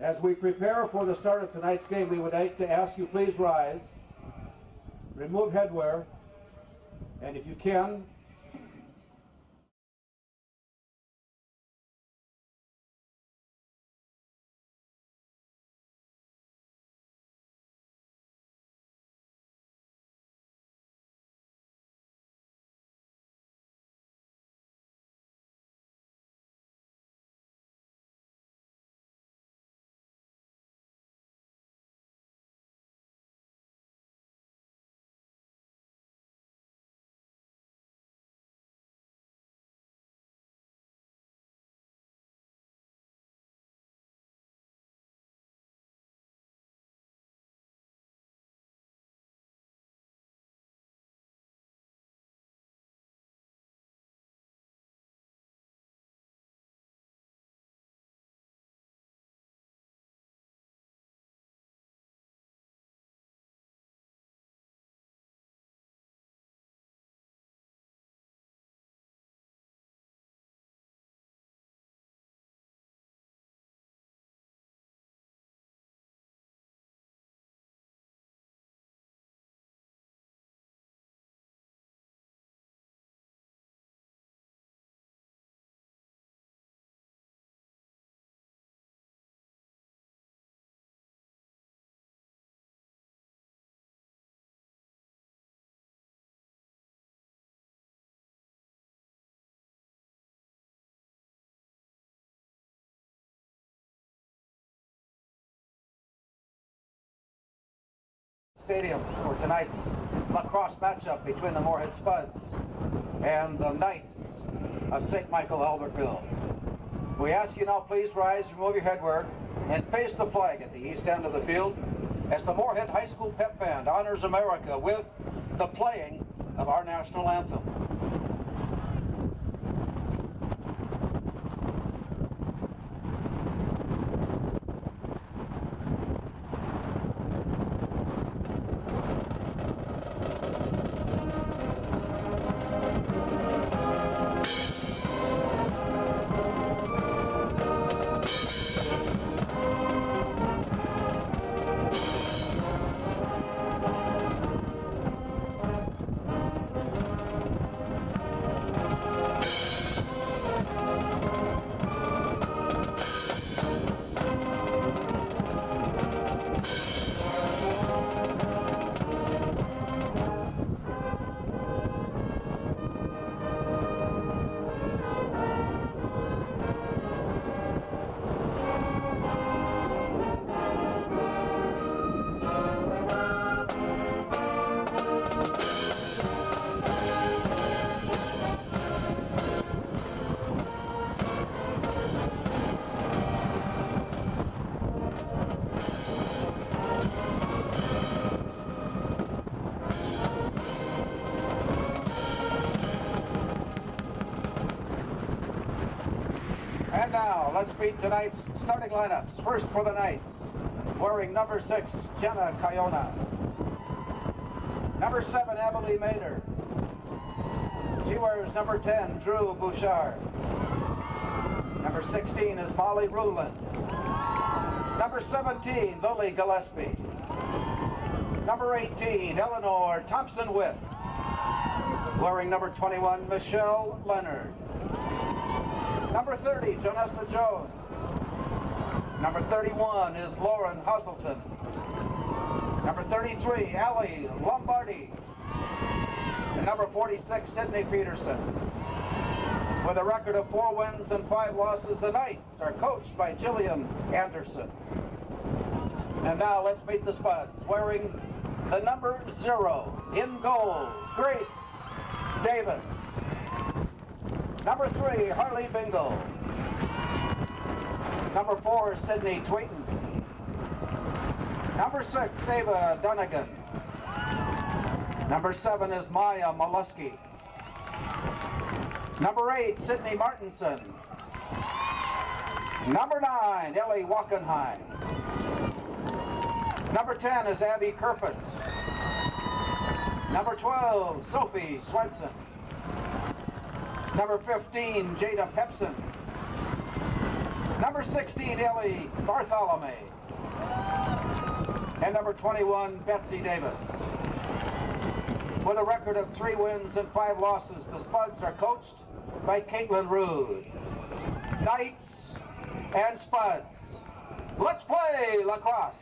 As we prepare for the start of tonight's game, we would like to ask you please rise, remove headwear, and if you can, stadium for tonight's lacrosse matchup between the Moorhead Spuds and the Knights of St. Michael, Albertville. We ask you now please rise, remove your headwear, and face the flag at the east end of the field as the Moorhead High School Pep Band honors America with the playing of our national anthem. And now, let's meet tonight's starting lineups. First for the Knights, wearing number 6, Jenna Cayona. Number 7, Abilene Maynard. She wears number 10, Drew Bouchard. Number 16 is Molly Ruland. Number 17, Lily Gillespie. Number 18, Eleanor Thompson-Witt. Wearing number 21, Michelle Leonard. Number 30, Janessa Jones. Number 31 is Lauren Husselton. Number 33, Allie Lombardi. And number 46, Sydney Peterson. With a record of 4 wins and 5 losses, the Knights are coached by Jillian Anderson. And now let's meet the Spuds, wearing the number 0 in goal, Grace Davis. Number 3, Harley Bingle. Number 4, Sydney Tweeton. Number 6, Ava Dunnigan. Number 7 is Maya Molesky. Number 8, Sydney Martinson. Number 9, Ellie Wackenheim. Number 10 is Abby Kerpus. Number 12, Sophie Swenson. Number 15, Jada Pepson. Number 16, Ellie Bartholomew. And number 21, Betsy Davis. With a record of 3 wins and 5 losses, the Spuds are coached by Caitlin Rude. Knights and Spuds. Let's play lacrosse.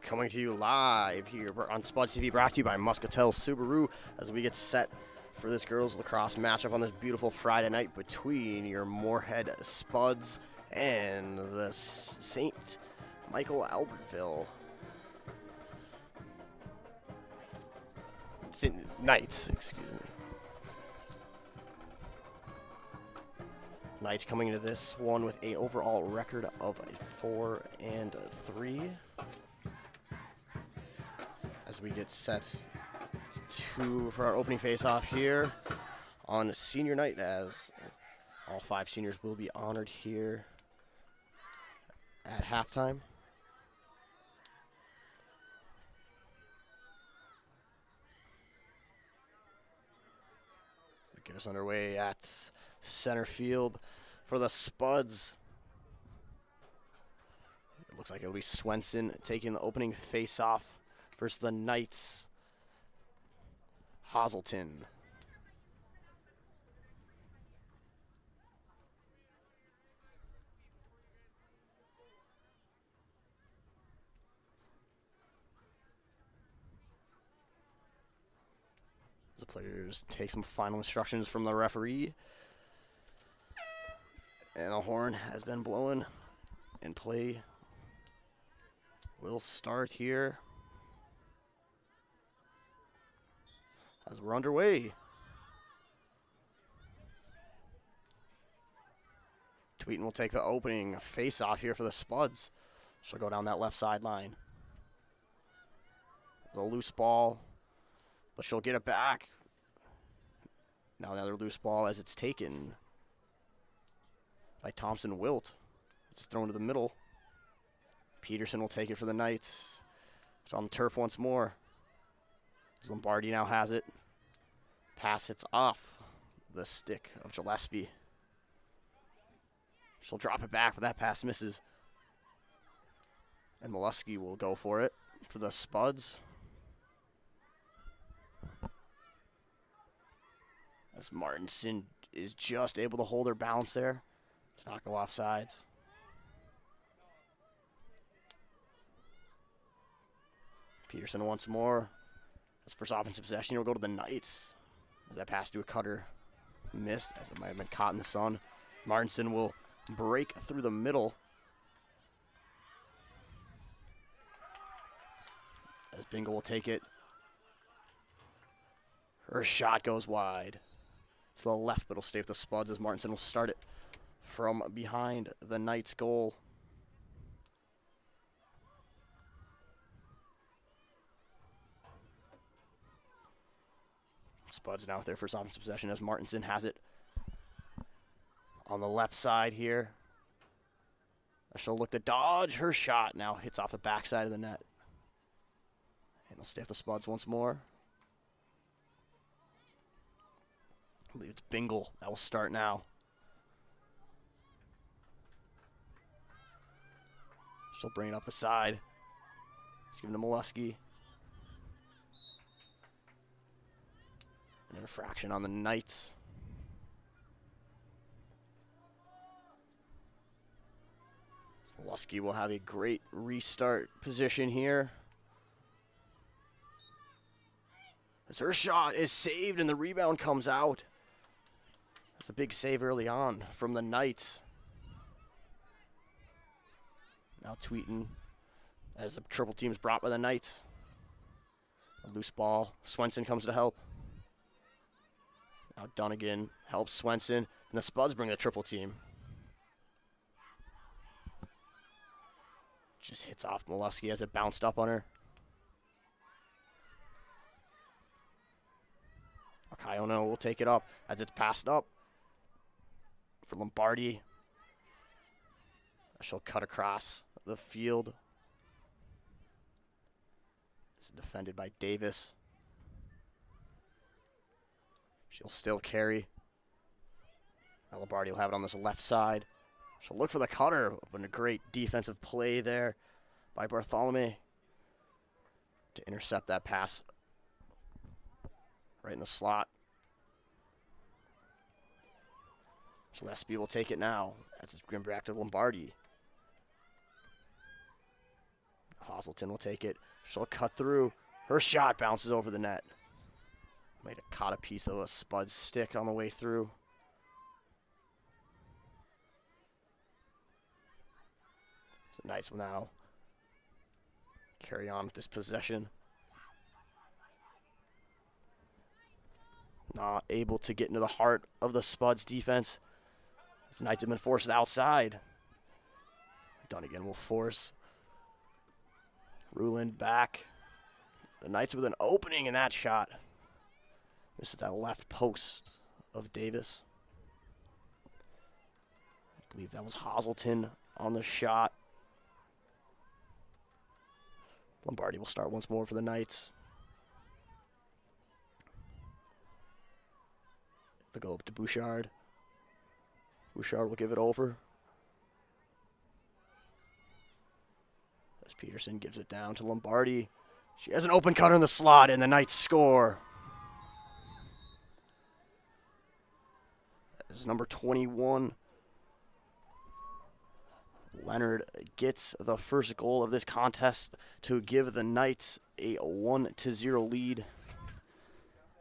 Coming to you live here on Spuds TV, brought to you by Muscatel Subaru, as we get set for this girls lacrosse matchup on this beautiful Friday night between your Moorhead Spuds and the St. Michael Albertville Knights, excuse me. Knights coming into this one with an overall record of 4-3. As we get set for our opening face-off here on senior night, as all 5 seniors will be honored here at halftime. Get us underway at center field for the Spuds. It looks like it'll be Swenson taking the opening face-off versus the Knights. Hazelton. The players take some final instructions from the referee. And the horn has been blown, and play will start here as we're underway. Tweeten will take the opening face-off here for the Spuds. She'll go down that left sideline. It's a loose ball, but she'll get it back. Now another loose ball as it's taken by Thompson Wilt. It's thrown to the middle. Peterson will take it for the Knights. It's on the turf once more. As Lombardi now has it. Pass hits off the stick of Gillespie. She'll drop it back, but that pass misses. And Molesky will go for it for the Spuds. As Martinson is just able to hold her balance there to not go off sides. Peterson once more. As first offensive possession, he'll go to the Knights. As that pass to a cutter missed, as it might have been caught in the sun. Martinson will break through the middle. As Bingle will take it. Her shot goes wide. To the left, but it'll stay with the Spuds as Martinson will start it from behind the Knights' goal. Spuds now with their first offensive possession as Martinson has it on the left side here. She'll look to dodge. Her shot now hits off the backside of the net. And it'll stay with the Spuds once more. I believe it's Bingle that will start now. She'll bring it up the side. It's given to Molesky. An infraction on the Knights. Molesky will have a great restart position here. As her shot is saved and the rebound comes out. It's a big save early on from the Knights. Now Tweeten as the triple team is brought by the Knights. A loose ball. Swenson comes to help. Now Dunnigan helps Swenson. And the Spuds bring the triple team. Just hits off Molesky as it bounced up on her. Akayono will take it up as it's passed up for Lombardi. She'll cut across the field. It's defended by Davis. She'll still carry. Now Lombardi will have it on this left side. She'll look for the cutter, but a great defensive play there by Bartholomew to intercept that pass right in the slot. Gillespie will take it now as it's going back to Lombardi. Hazelton will take it. She'll cut through. Her shot bounces over the net. Might have caught a piece of a Spud's stick on the way through. So Knights will now carry on with this possession. Not able to get into the heart of the Spuds defense. As Knights have been forced outside. Dunnigan will force. Ruland back. The Knights with an opening in that shot. This is that left post of Davis. I believe that was Hazelton on the shot. Lombardi will start once more for the Knights. They'll go up to Bouchard. Bouchard will give it over. As Peterson gives it down to Lombardi. She has an open cutter in the slot, and the Knights score. That is number 21. Leonard gets the first goal of this contest to give the Knights a 1-0 lead.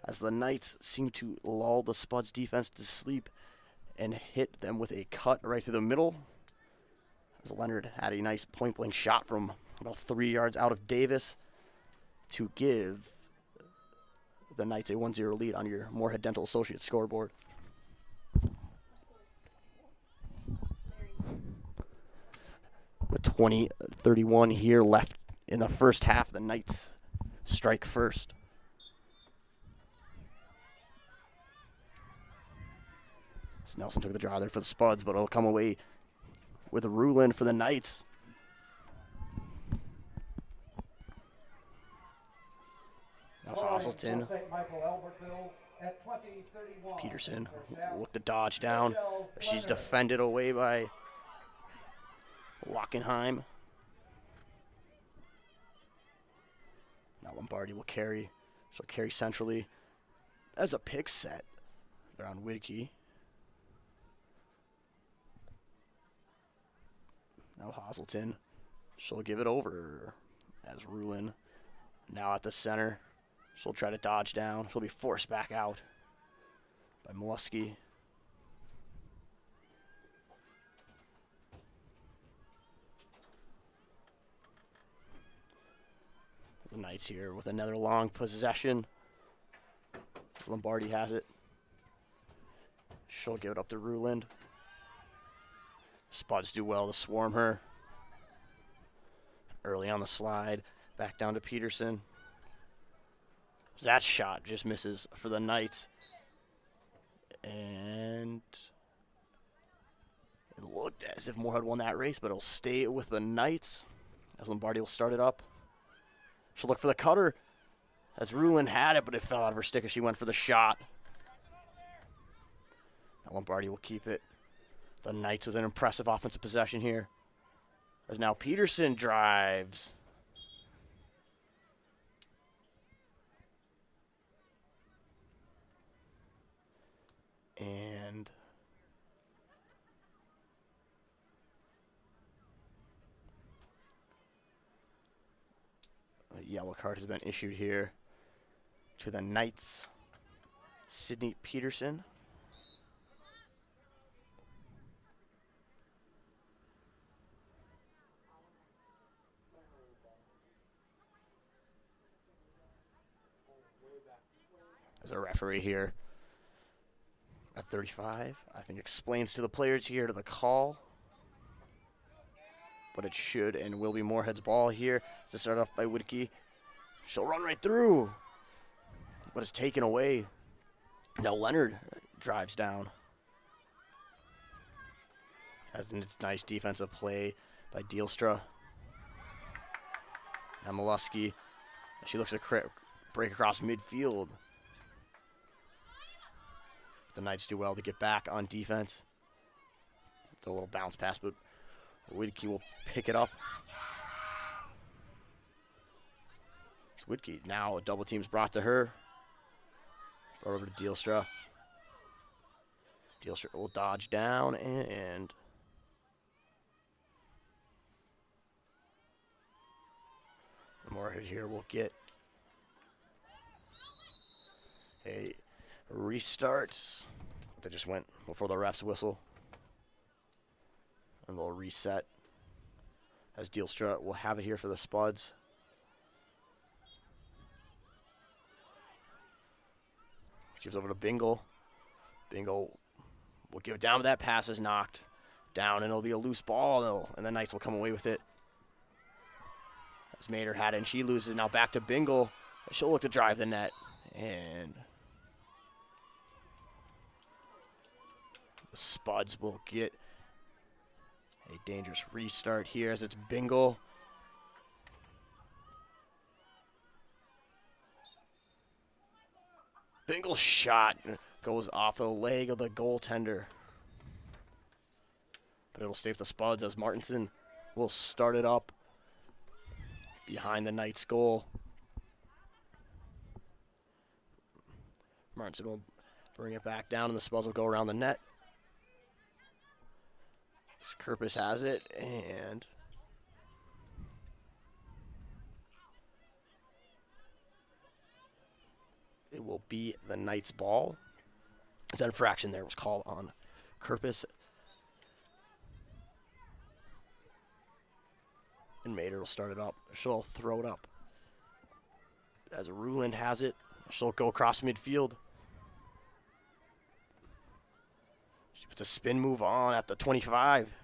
As the Knights seem to lull the Spuds defense to sleep and hit them with a cut right through the middle. As Leonard had a nice point-blank shot from about 3 yards out of Davis to give the Knights a 1-0 lead on your Moorhead Dental Associates scoreboard. With 20:31 here left in the first half, the Knights strike first. So Nelson took the draw there for the Spuds, but it'll come away with Ruland for the Knights. Now Hazelton. Peterson will look to dodge down. She's defended away by Wackenheim. Now Lombardi will carry. She'll carry centrally. As a pick set. They're on Whitkey. Now Hazelton. She'll give it over as Ruland. Now at the center. She'll try to dodge down. She'll be forced back out by Molesky. The Knights here with another long possession. As Lombardi has it. She'll give it up to Ruland. Spuds do well to swarm her. Early on the slide. Back down to Peterson. That shot just misses for the Knights. And it looked as if Moorhead won that race, but it'll stay with the Knights as Lombardi will start it up. She'll look for the cutter as Ruland had it, but it fell out of her stick as she went for the shot. Now Lombardi will keep it. The Knights with an impressive offensive possession here. As now Peterson drives. And a yellow card has been issued here to the Knights. Sydney Peterson. As a referee here at 35, I think explains to the players here to the call. But it should and will be Moorhead's ball here to start off by Whitkey. She'll run right through, but it's taken away. Now Leonard drives down. As in, it's nice defensive play by Deelstra. Now Molesky, she looks to break across midfield. The Knights do well to get back on defense. It's a little bounce pass, but Widke will pick it up. Widke, now a double team's brought to her. Brought over to Dealstra. Dealstra will dodge down and Moorhead here will get a restart. They just went before the refs whistle. And they'll reset as Dealstra will have it here for the Spuds. Gives over to Bingle. Bingle will give it down, but that pass is knocked down, and it'll be a loose ball, and the Knights will come away with it. As Mater had it, and she loses. Now back to Bingle. She'll look to drive the net, and the Spuds will get a dangerous restart here as it's Bingle. Bingle's shot goes off the leg of the goaltender. But it'll stay with the Spuds as Martinson will start it up behind the Knights' goal. Martinson will bring it back down, and the Spuds will go around the net. Kerpis has it, and it will be the Knights' ball. It's an infraction there was called on Kerpis. And Mater will start it up. She'll throw it up. As Ruland has it, she'll go across midfield. She puts a spin move on at the 25.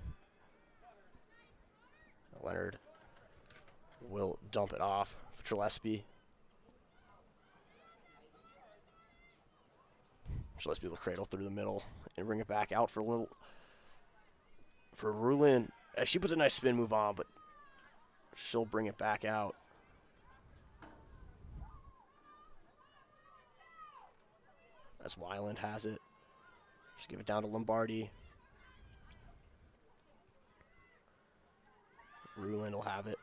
Leonard will dump it off for Gillespie. Gillespie will cradle through the middle and bring it back out for Ruland. She puts a nice spin move on, but she'll bring it back out. As Weiland has it. Just give it down to Lombardi. Ruland will have it.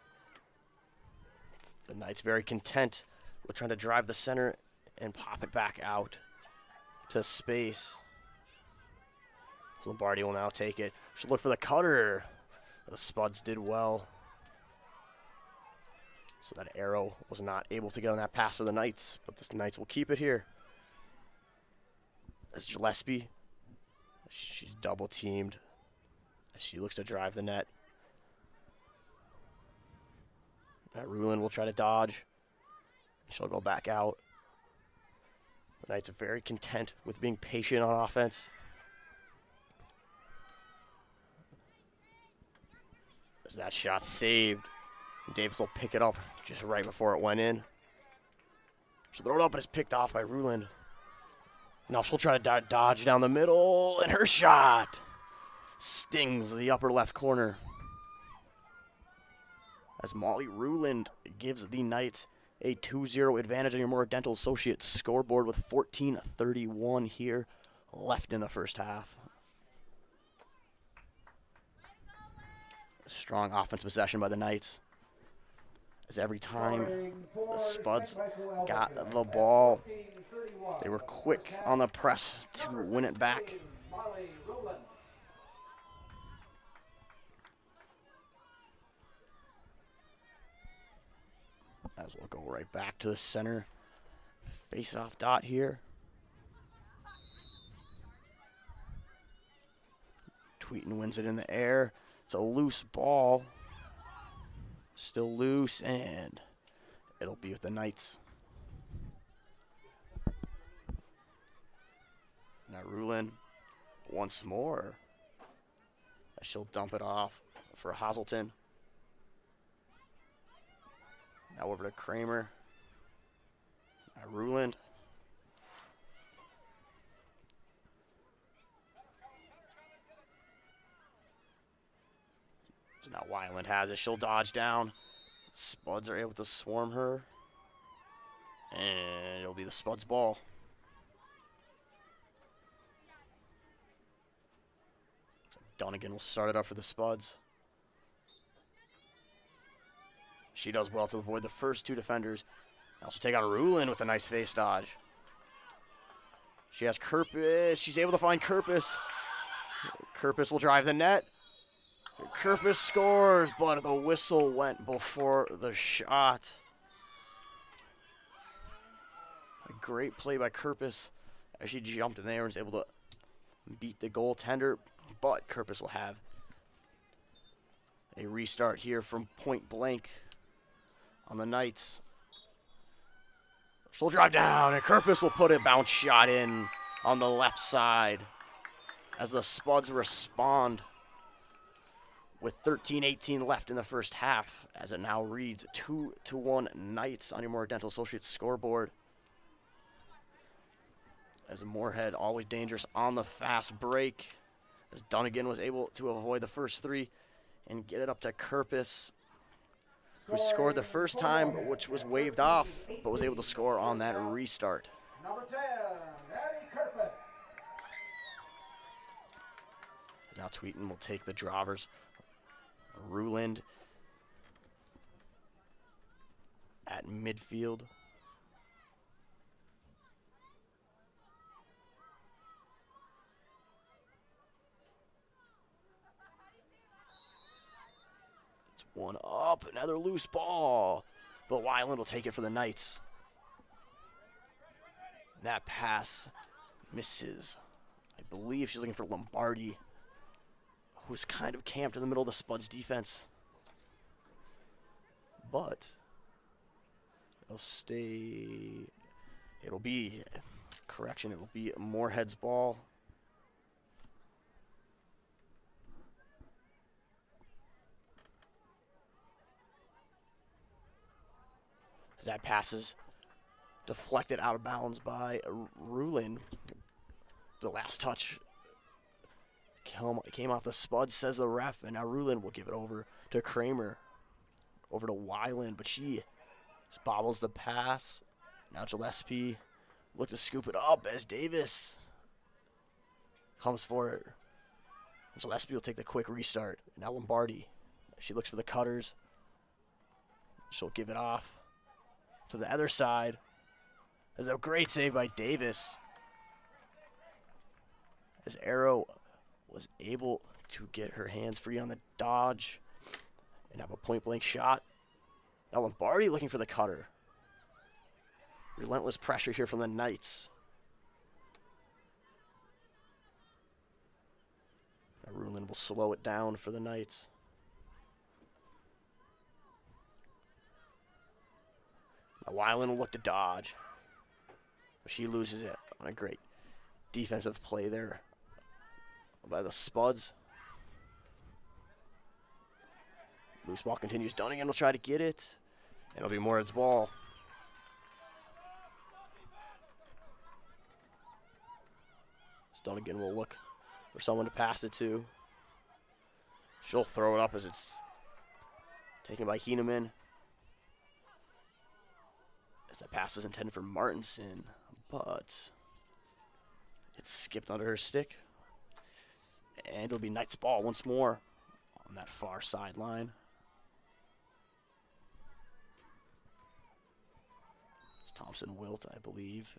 The Knights very content with trying to drive the center and pop it back out to space. So Lombardi will now take it. Should look for the cutter. The Spuds did well. So that arrow was not able to get on that pass for the Knights, but the Knights will keep it here. As Gillespie, she's double teamed as she looks to drive the net. Ruland will try to dodge. She'll go back out. The Knights are very content with being patient on offense. As that shot saved, Davis will pick it up just right before it went in. She'll throw it up, but it's picked off by Ruland. Now she'll try to dodge down the middle, and her shot stings the upper left corner. As Molly Ruland gives the Knights a 2-0 advantage on your Moorhead Dental Associates scoreboard with 14:31 here left in the first half. Strong offensive possession by the Knights. As every time the Spuds got the ball, they were quick on the press to win it back. As we'll go right back to the center face-off dot here. Tweeten wins it in the air. It's a loose ball. Still loose, and it'll be with the Knights. Now Ruland once more. She'll dump it off for Hazelton. Now over to Kramer. Now Ruland. So now Weiland has it. She'll dodge down. Spuds are able to swarm her. And it'll be the Spuds' ball. Dunnigan will start it up for the Spuds. She does well to avoid the first two defenders. Now she'll take on Rulin with a nice face dodge. She has Kerpis. She's able to find Kerpis. Kerpis will drive the net. Kerpis scores, but the whistle went before the shot. A great play by Kerpis as she jumped in there and was able to beat the goaltender, but Kerpis will have a restart here from point blank on the Knights. She'll drive down, and Kerpis will put a bounce shot in on the left side as the Spuds respond with 13:18 left in the first half, as it now reads 2-1 Knights on your Moorhead Dental Associates scoreboard. As Moorhead, always dangerous on the fast break, as Dunnigan was able to avoid the first three and get it up to Kerpis, who scored the first time, which was waved off, but was able to score on that restart. Number 10, Eddie Kerpis. Now Tweeton will take the drovers. Ruland at midfield. It's one up, another loose ball, but Weiland will take it for the Knights. That pass misses. I believe she's looking for Lombardi, who's kind of camped in the middle of the Spuds defense. But it'll stay, it'll be Moorhead's ball. As that passes, deflected out of bounds by Rulin. The last touch came off the Spuds, says the ref, and now Rulin will give it over to Kramer, over to Weiland, but she just bobbles the pass. Now Gillespie look to scoop it up as Davis comes for it. Gillespie will take the quick restart. Now Lombardi, she looks for the cutters. She'll give it off to the other side. There's a great save by Davis, as Arrow was able to get her hands free on the dodge and have a point-blank shot. Now Lombardi looking for the cutter. Relentless pressure here from the Knights. Now Rulin will slow it down for the Knights. Now Weiland will look to dodge, but she loses it on a great defensive play there by the Spuds. Loose ball continues. Dunnigan will try to get it. It'll be Moorhead's ball. Dunnigan will look for someone to pass it to. She'll throw it up as it's taken by Heeneman. As that pass is intended for Martinson, but it's skipped under her stick. And it'll be Knight's ball once more on that far sideline. It's Thompson Wilt, I believe.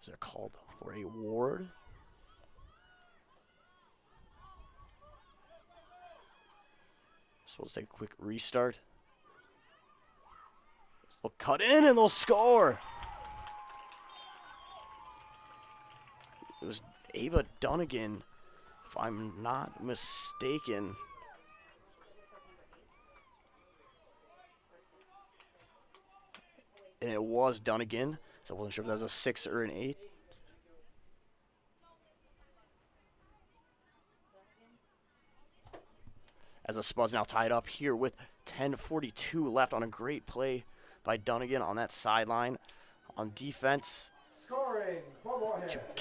Is they're called for a ward. Supposed to take a quick restart. They'll cut in and they'll score. It was Ava Dunnigan, if I'm not mistaken. And it was Dunnigan, so I wasn't sure if that was a 6 or an 8. As the Spuds now tied up here with 10:42 left on a great play by Dunnigan on that sideline. On defense, Scoring for Moorhead.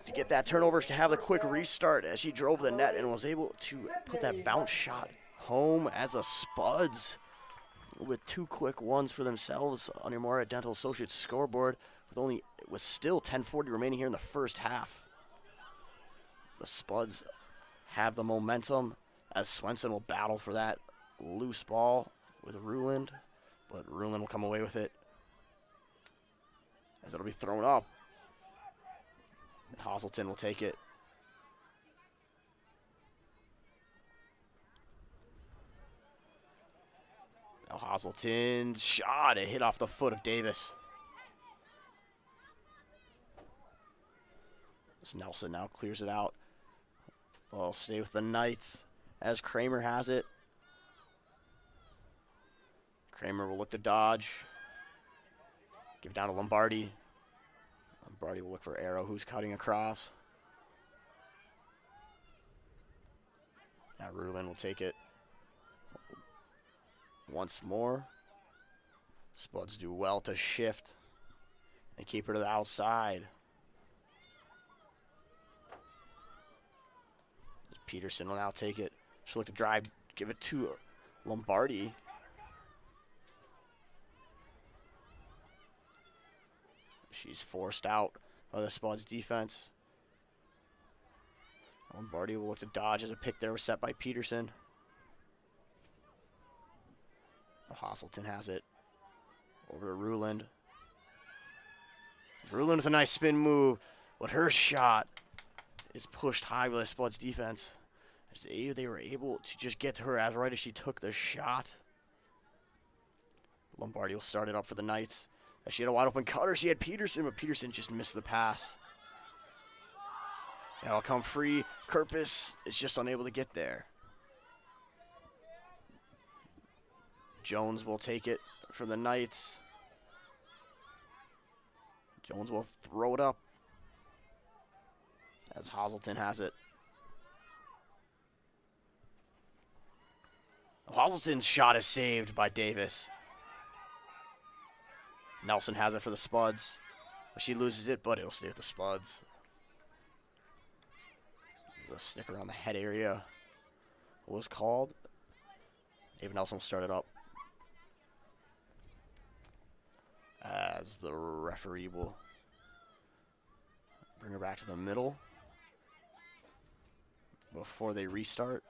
to get that turnover, to have the quick restart as she drove the net and was able to put that bounce shot home as the Spuds with 2 quick ones for themselves on your Moorhead Dental Associates scoreboard with still 10:40 remaining here in the first half. The Spuds have the momentum as Swenson will battle for that loose ball with Ruland, but Ruland will come away with it as it'll be thrown up. And Hazelton will take it. Now Hazelton's shot, it hit off the foot of Davis. As Nelson now clears it out. Ball stay with the Knights as Kramer has it. Kramer will look to dodge. Give it down to Lombardi. Lombardi will look for Arrow, who's cutting across. Now Ruland will take it once more. Spuds do well to shift and keep her to the outside. Peterson will now take it. She'll look to drive, give it to Lombardi. She's forced out by the Spuds defense. Lombardi will look to dodge as a pick there was set by Peterson. Hazelton has it over to Ruland. Ruland with a nice spin move, but her shot is pushed high by the Spuds defense. As they were able to just get to her as right as she took the shot. Lombardi will start it up for the Knights. As she had a wide open cutter, she had Peterson, but Peterson just missed the pass. That'll come free. Kirpus is just unable to get there. Jones will take it for the Knights. Jones will throw it up as Hazelton has it. Hazelton's shot is saved by Davis. Nelson has it for the Spuds. She loses it, but it'll stay with the Spuds. The stick around the head area was called. David Nelson will start it up. As the referee will bring her back to the middle before they restart.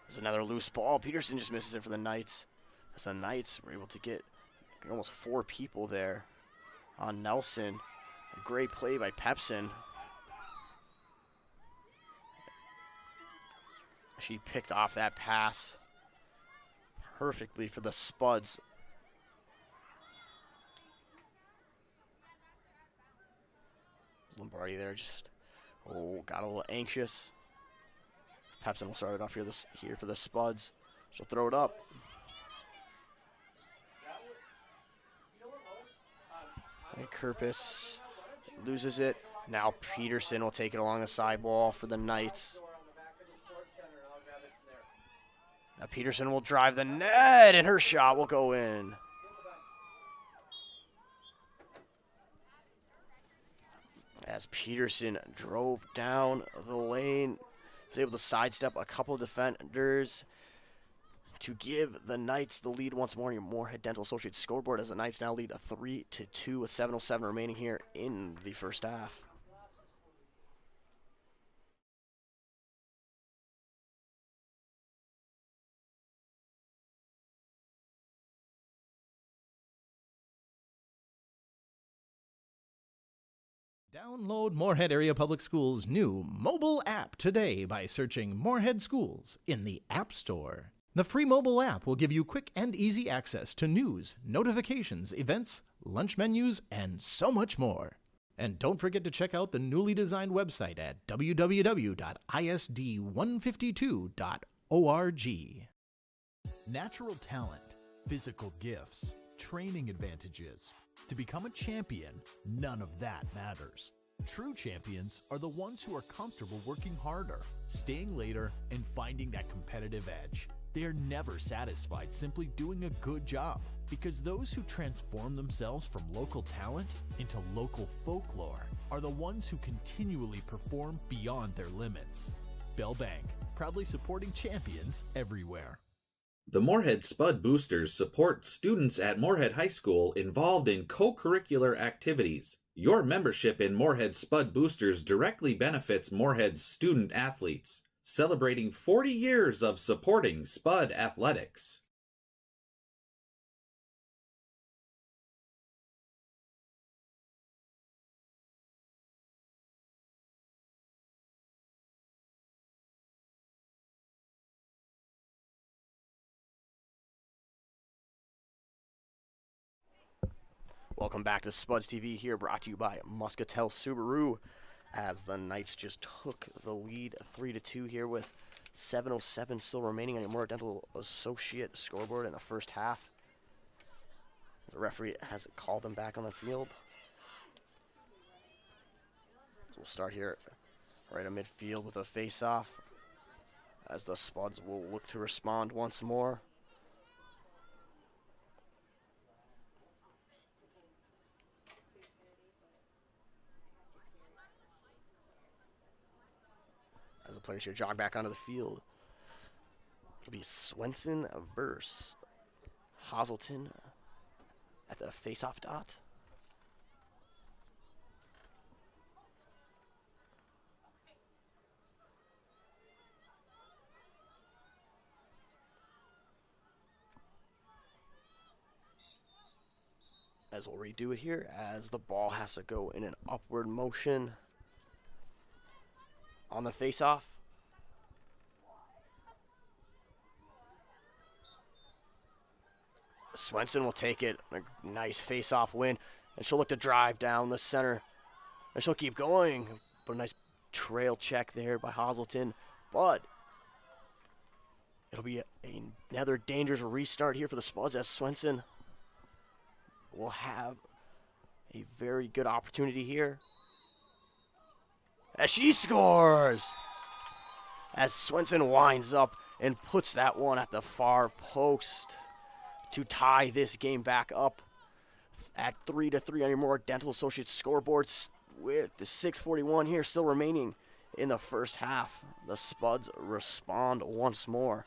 There's another loose ball. Peterson just misses it for the Knights. As the Knights were able to get almost 4 people there on Nelson. A great play by Pepson. She picked off that pass perfectly for the Spuds. Lombardi there just, got a little anxious. Pepson will start it off here for the Spuds. She'll throw it up. And Kirpus loses it. Now Peterson will take it along the sidewall for the Knights. Now Peterson will drive the net, and her shot will go in. As Peterson drove down the lane, was able to sidestep a couple of defenders to give the Knights the lead once more. Your Moorhead Dental Associates scoreboard as the Knights now lead 3-2 with 7:07 remaining here in the first half. Download Moorhead Area Public Schools' new mobile app today by searching Moorhead Schools in the App Store. The free mobile app will give you quick and easy access to news, notifications, events, lunch menus, and so much more. And don't forget to check out the newly designed website at www.isd152.org. Natural talent, physical gifts, training advantages. To become a champion, none of that matters. True champions are the ones who are comfortable working harder, staying later, and finding that competitive edge. They are never satisfied simply doing a good job, because those who transform themselves from local talent into local folklore are the ones who continually perform beyond their limits. Bell Bank, proudly supporting champions everywhere. The Moorhead Spud Boosters support students at Moorhead High School involved in co-curricular activities. Your membership in Moorhead Spud Boosters directly benefits Moorhead's student athletes, celebrating 40 years of supporting Spud athletics. Welcome back to Spuds TV here, brought to you by Muscatel Subaru, as the Knights just took the lead 3-2 here with 7:07 still remaining on your Moorhead Dental Associate scoreboard in the first half. The referee hasn't called them back on the field. So we'll start here right in midfield with a face-off, as the Spuds will look to respond once more. As the players here jog back onto the field, it'll be Swenson versus Hazelton at the face-off dot. As we'll redo it here, as the ball has to go in an upward motion on the face-off. Swenson will take it. A nice face-off win. And she'll look to drive down the center. And she'll keep going. But a nice trail check there by Hazelton. But it'll be another dangerous restart here for the Spuds, as Swenson will have a very good opportunity here. As she scores! As Swenson winds up and puts that one at the far post to tie this game back up at 3-3 on your Moorhead Dental Associates scoreboards, with the 6:41 here still remaining in the first half. The Spuds respond once more.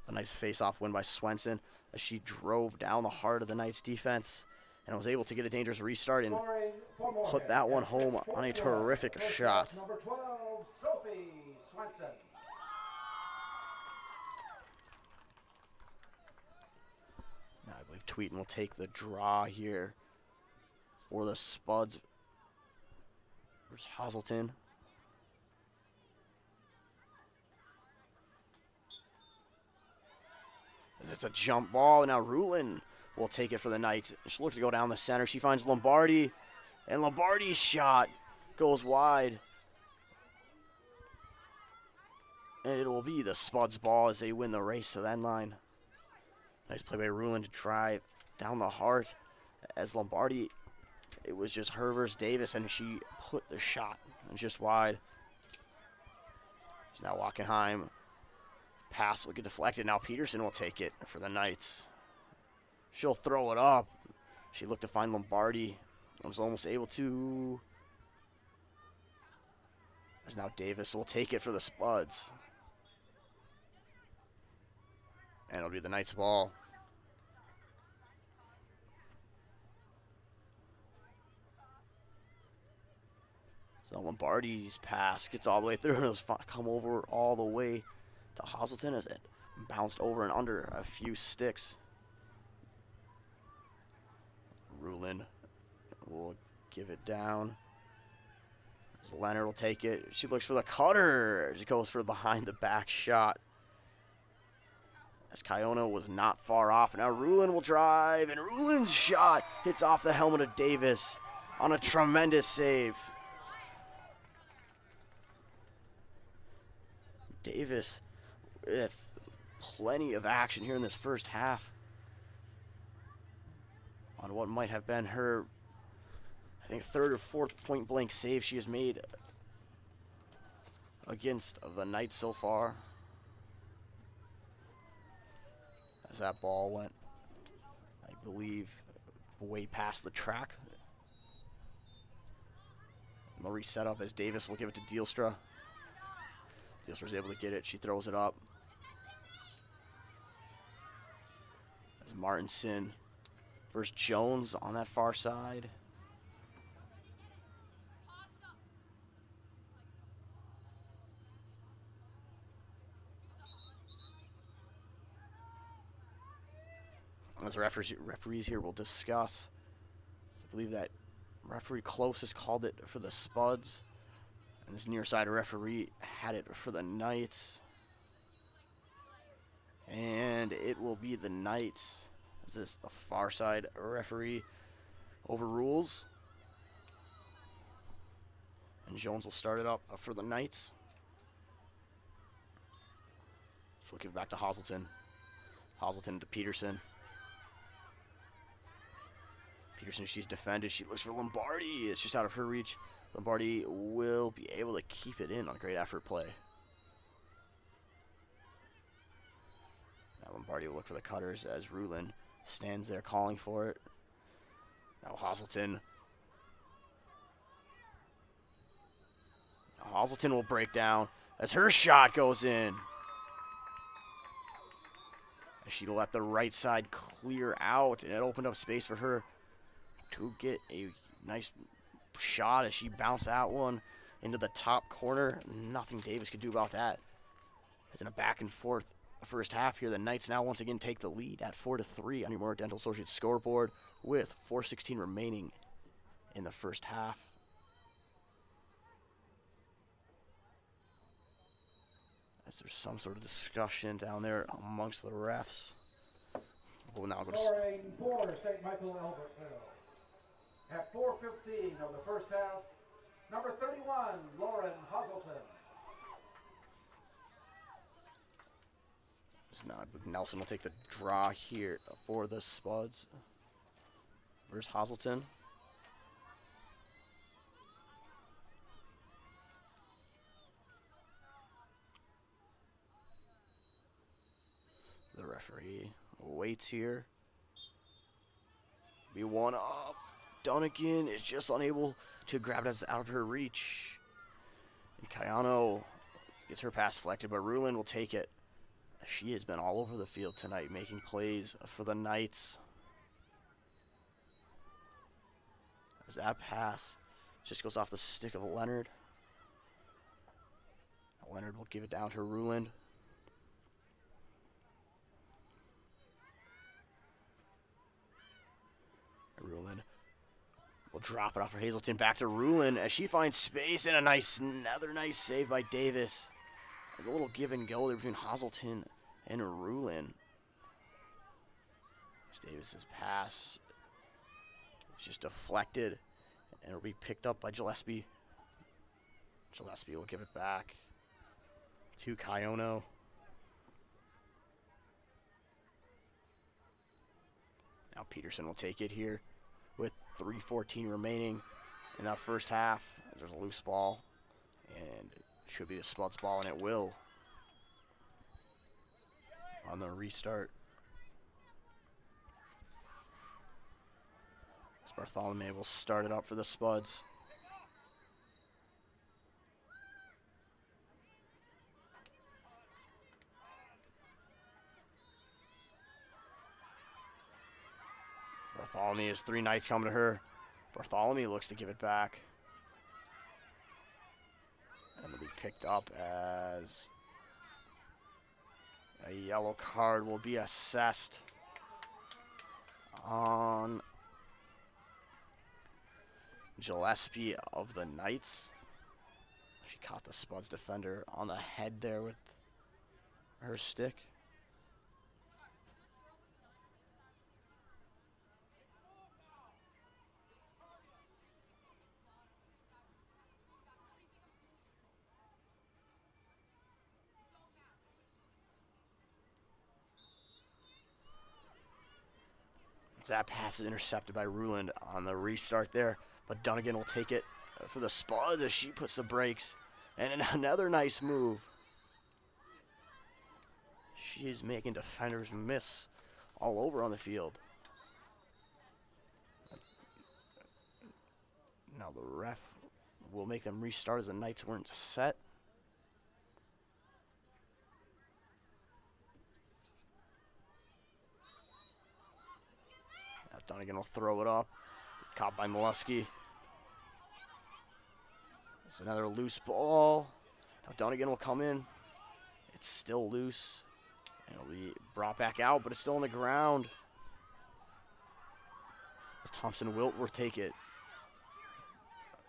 A nice face-off win by Swenson, as she drove down the heart of the Knights defense and was able to get a dangerous restart and put that one home on a terrific shot. Number 12, Sophie Swenson. Now I believe Tweeten will take the draw here for the Spuds versus Hazelton. As it's a jump ball, now Rulin will take it for the Knights. She'll look to go down the center. She finds Lombardi, and Lombardi's shot goes wide. And it will be the Spuds ball as they win the race to the end line. Nice play by Rulin to drive down the heart, as Lombardi, it was just her versus Davis, and she put the shot just wide. So now Wackenheim. Pass will get deflected. Now Peterson will take it for the Knights. She'll throw it up. She looked to find Lombardi. Was almost able to. As now Davis will take it for the Spuds. And it'll be the Knights' ball. So Lombardi's pass gets all the way through, and it'll come over all the way to Hazelton as it bounced over and under a few sticks. Rulin will give it down. Leonard will take it. She looks for the cutter. She goes for the behind the back shot, as Kiona was not far off. Now Rulin will drive, and Rulin's shot hits off the helmet of Davis on a tremendous save. Davis with plenty of action here in this first half on what might have been her, I think, third or fourth point blank save she has made against the Knights so far. As that ball went, I believe, way past the track. And they'll reset up as Davis will give it to Dealstra. Dealstra's able to get it. She throws it up. It's Martinson versus Jones on that far side. As referees here will discuss. I believe that referee closest called it for the Spuds. And this near side referee had it for the Knights. And it will be the Knights. Is this the far side referee overrules? And Jones will start it up for the Knights. So we'll give it back to Hazelton. Hazelton to Peterson. Peterson, she's defended. She looks for Lombardi. It's just out of her reach. Lombardi will be able to keep it in on a great effort play. Now Lombardi will look for the cutters as Rulin stands there calling for it. Now Hazelton. Now Hazelton will break down as her shot goes in. As she let the right side clear out, and it opened up space for her to get a nice shot as she bounced that one into the top corner. Nothing Davis could do about that. It's in a back and forth first half here. The Knights now once again take the lead at 4-3 on your Moorhead Dental Associates scoreboard with 4:16 remaining in the first half. As there's some sort of discussion down there amongst the refs. We'll now go to Scoring for St. Michael Albertville. At 4:15 of the first half, number 31, Lauren Hazelton. now Nelson will take the draw here for the Spuds. Where's Hazelton? The referee waits here. Be one up. Dunnigan is just unable to grab it out of her reach. And Cayano gets her pass deflected, but Rulin will take it. She has been all over the field tonight, making plays for the Knights. As that pass just goes off the stick of Leonard. Leonard will give it down to Ruland. Ruland will drop it off for Hazelton. Back to Ruland as she finds space, and another nice save by Davis. There's a little give and go there between Hazelton and Ruland. Davis's pass is just deflected, and it'll be picked up by Gillespie. Gillespie will give it back to Cayano. Now Peterson will take it here with 3:14 remaining in that first half. There's a loose ball, and it should be the Spuds ball, and it will on the restart. Bartholomew will start it up for the Spuds. Bartholomew has three Knights coming to her. Bartholomew looks to give it back. And it'll be picked up as a yellow card will be assessed on Gillespie of the Knights. She caught the Spuds defender on the head there with her stick. That pass is intercepted by Ruland on the restart there, but Dunnigan will take it for the Spuds as she puts the brakes. And another nice move. She is making defenders miss all over on the field. Now the ref will make them restart as the Knights weren't set. Dunnigan will throw it up. Caught by Molesky. It's another loose ball. Now Dunnigan will come in. It's still loose. And it'll be brought back out, but it's still on the ground. As Thompson Wilt will take it.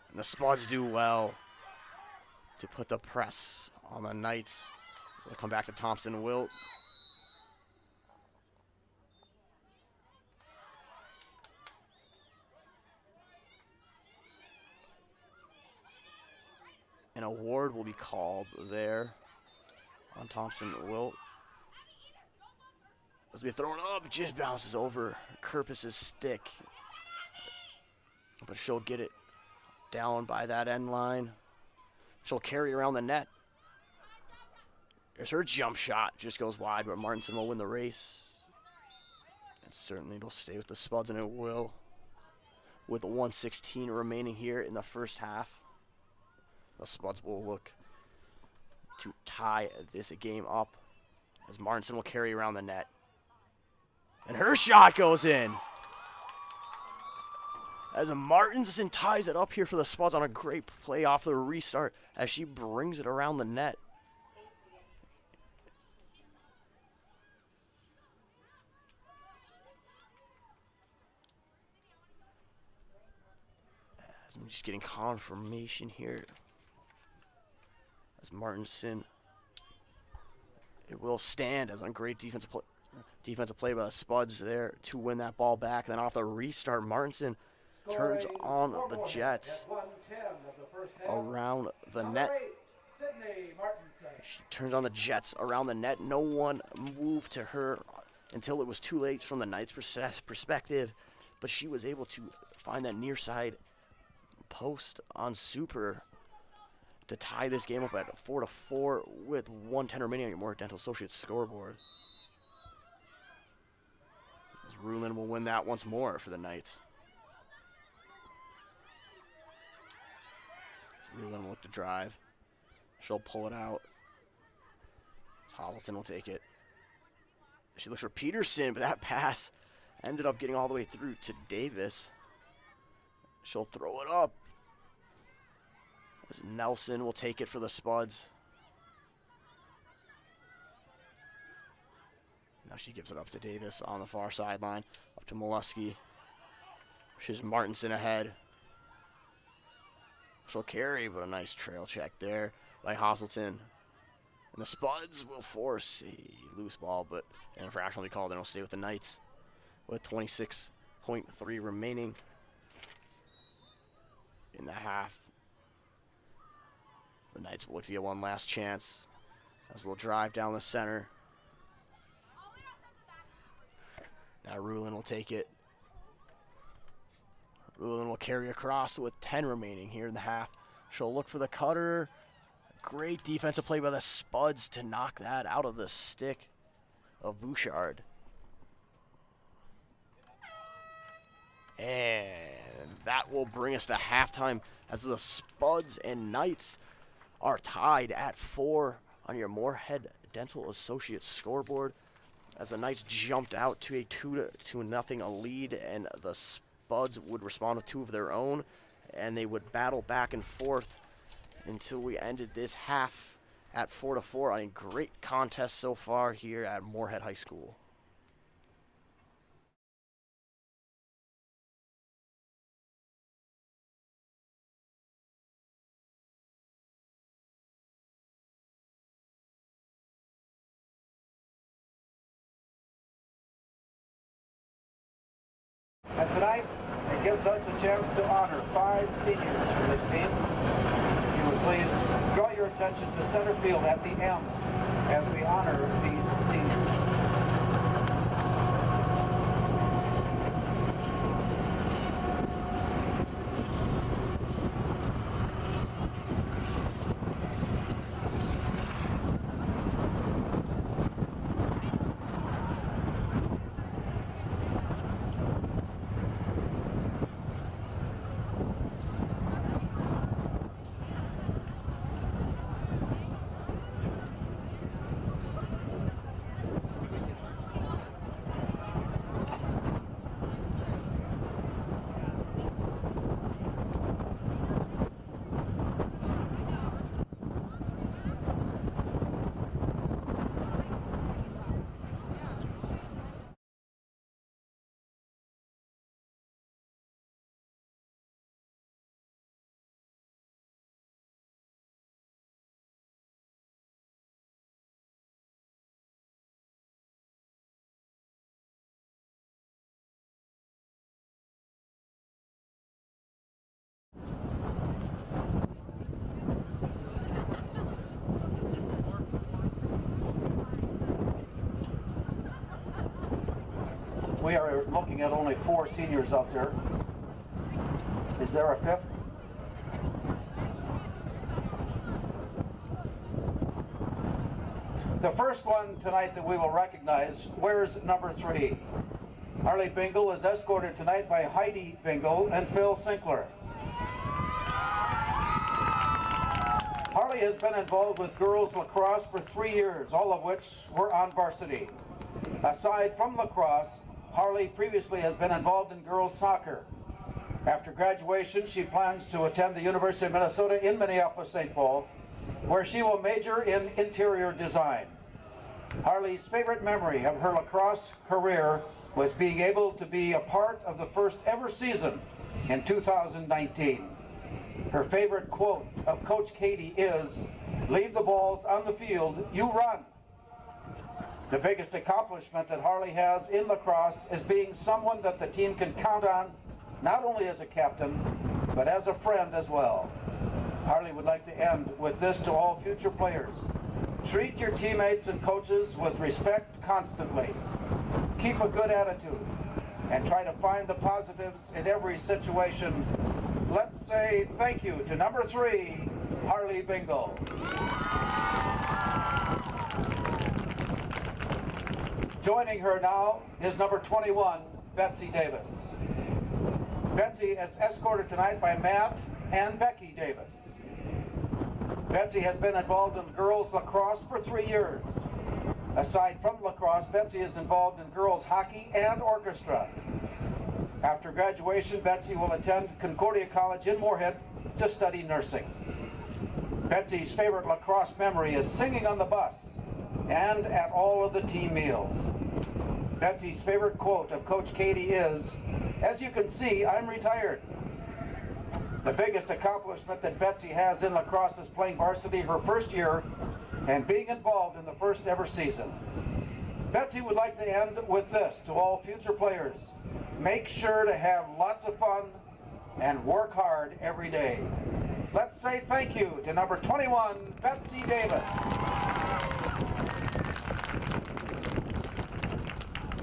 And the Spuds do well to put the press on the Knights. We'll come back to Thompson Wilt. An award will be called there on Thompson Wilt. As we throw it up, it just bounces over Kerpus's stick. But she'll get it down by that end line. She'll carry around the net. There's her jump shot. Just goes wide, but Martinson will win the race. And certainly it'll stay with the Spuds, and it will. With 1:16 remaining here in the first half. The Spuds will look to tie this game up as Martinson will carry around the net. And her shot goes in. As Martinson ties it up here for the Spuds on a great play off the restart as she brings it around the net. As I'm just getting confirmation here. As Martinson, it will stand as a great defensive play by the Spuds there to win that ball back. Then off the restart, Martinson turns on the Jets around the net. She turns on the Jets around the net. No one moved to her until it was too late from the Knights' perspective, but she was able to find that near side post on Super to tie this game up at 4-4 with 1:10 remaining on your Moorhead Dental Associates scoreboard. As Rulin will win that once more for the Knights. Rulin will look to drive. She'll pull it out. As Hazelton will take it. She looks for Peterson, but that pass ended up getting all the way through to Davis. She'll throw it up. As Nelson will take it for the Spuds. Now she gives it up to Davis on the far sideline. Up to Molesky. She's Martinson ahead. She'll carry, but a nice trail check there by Hazelton. And the Spuds will force a loose ball, but an infraction will be called and it'll stay with the Knights with 26.3 remaining in the half. The Knights will look to get one last chance. As a little drive down the center. Now Rulin will take it. Rulin will carry across with 10 remaining here in the half. She'll look for the cutter. Great defensive play by the Spuds to knock that out of the stick of Bouchard. And that will bring us to halftime as the Spuds and Knights are tied at 4 on your Moorhead Dental Associates scoreboard. As the Knights jumped out to a 2-0 lead, and the Spuds would respond with 2 of their own, and they would battle back and forth until we ended this half at 4-4 on a great contest so far here at Moorhead High School. And tonight, it gives us a chance to honor 5 seniors from this team. If you would please draw your attention to center field at the M as we honor these seniors. We are looking at only 4 seniors out there. Is there a 5th? The first one tonight that we will recognize wears number 3. Harley Bingle is escorted tonight by Heidi Bingle and Phil Sinkler. Harley has been involved with girls lacrosse for 3 years, all of which were on varsity. Aside from lacrosse, Harley previously has been involved in girls soccer. After graduation, she plans to attend the University of Minnesota in Minneapolis-St. Paul, where she will major in interior design. Harley's favorite memory of her lacrosse career was being able to be a part of the first ever season in 2019. Her favorite quote of Coach Katie is, "Leave the balls on the field, you run." The biggest accomplishment that Harley has in lacrosse is being someone that the team can count on, not only as a captain, but as a friend as well. Harley would like to end with this to all future players. Treat your teammates and coaches with respect constantly. Keep a good attitude and try to find the positives in every situation. Let's say thank you to number 3, Harley Bingle. Joining her now is number 21, Betsy Davis. Betsy is escorted tonight by Matt and Becky Davis. Betsy has been involved in girls lacrosse for 3 years. Aside from lacrosse, Betsy is involved in girls hockey and orchestra. After graduation, Betsy will attend Concordia College in Moorhead to study nursing. Betsy's favorite lacrosse memory is singing on the bus and at all of the team meals. Betsy's favorite quote of Coach Katie is, "As you can see, I'm retired." The biggest accomplishment that Betsy has in lacrosse is playing varsity her first year and being involved in the first ever season. Betsy would like to end with this to all future players. Make sure to have lots of fun and work hard every day. Let's say thank you to number 21, Betsy Davis.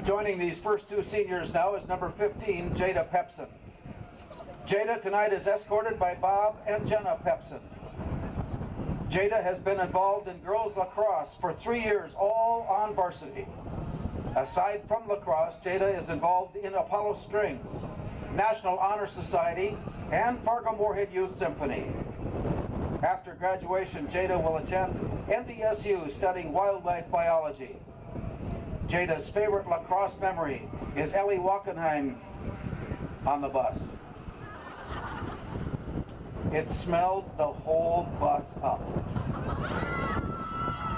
Joining these first 2 seniors now is number 15, Jada Pepsin. Jada tonight is escorted by Bob and Jenna Pepsin. Jada has been involved in girls lacrosse for 3 years, all on varsity. Aside from lacrosse, Jada is involved in Apollo Strings, National Honor Society, and Fargo Moorhead Youth Symphony. After graduation, Jada will attend NDSU studying wildlife biology. Jada's favorite lacrosse memory is Ellie Wackenheim on the bus. It smelled the whole bus up.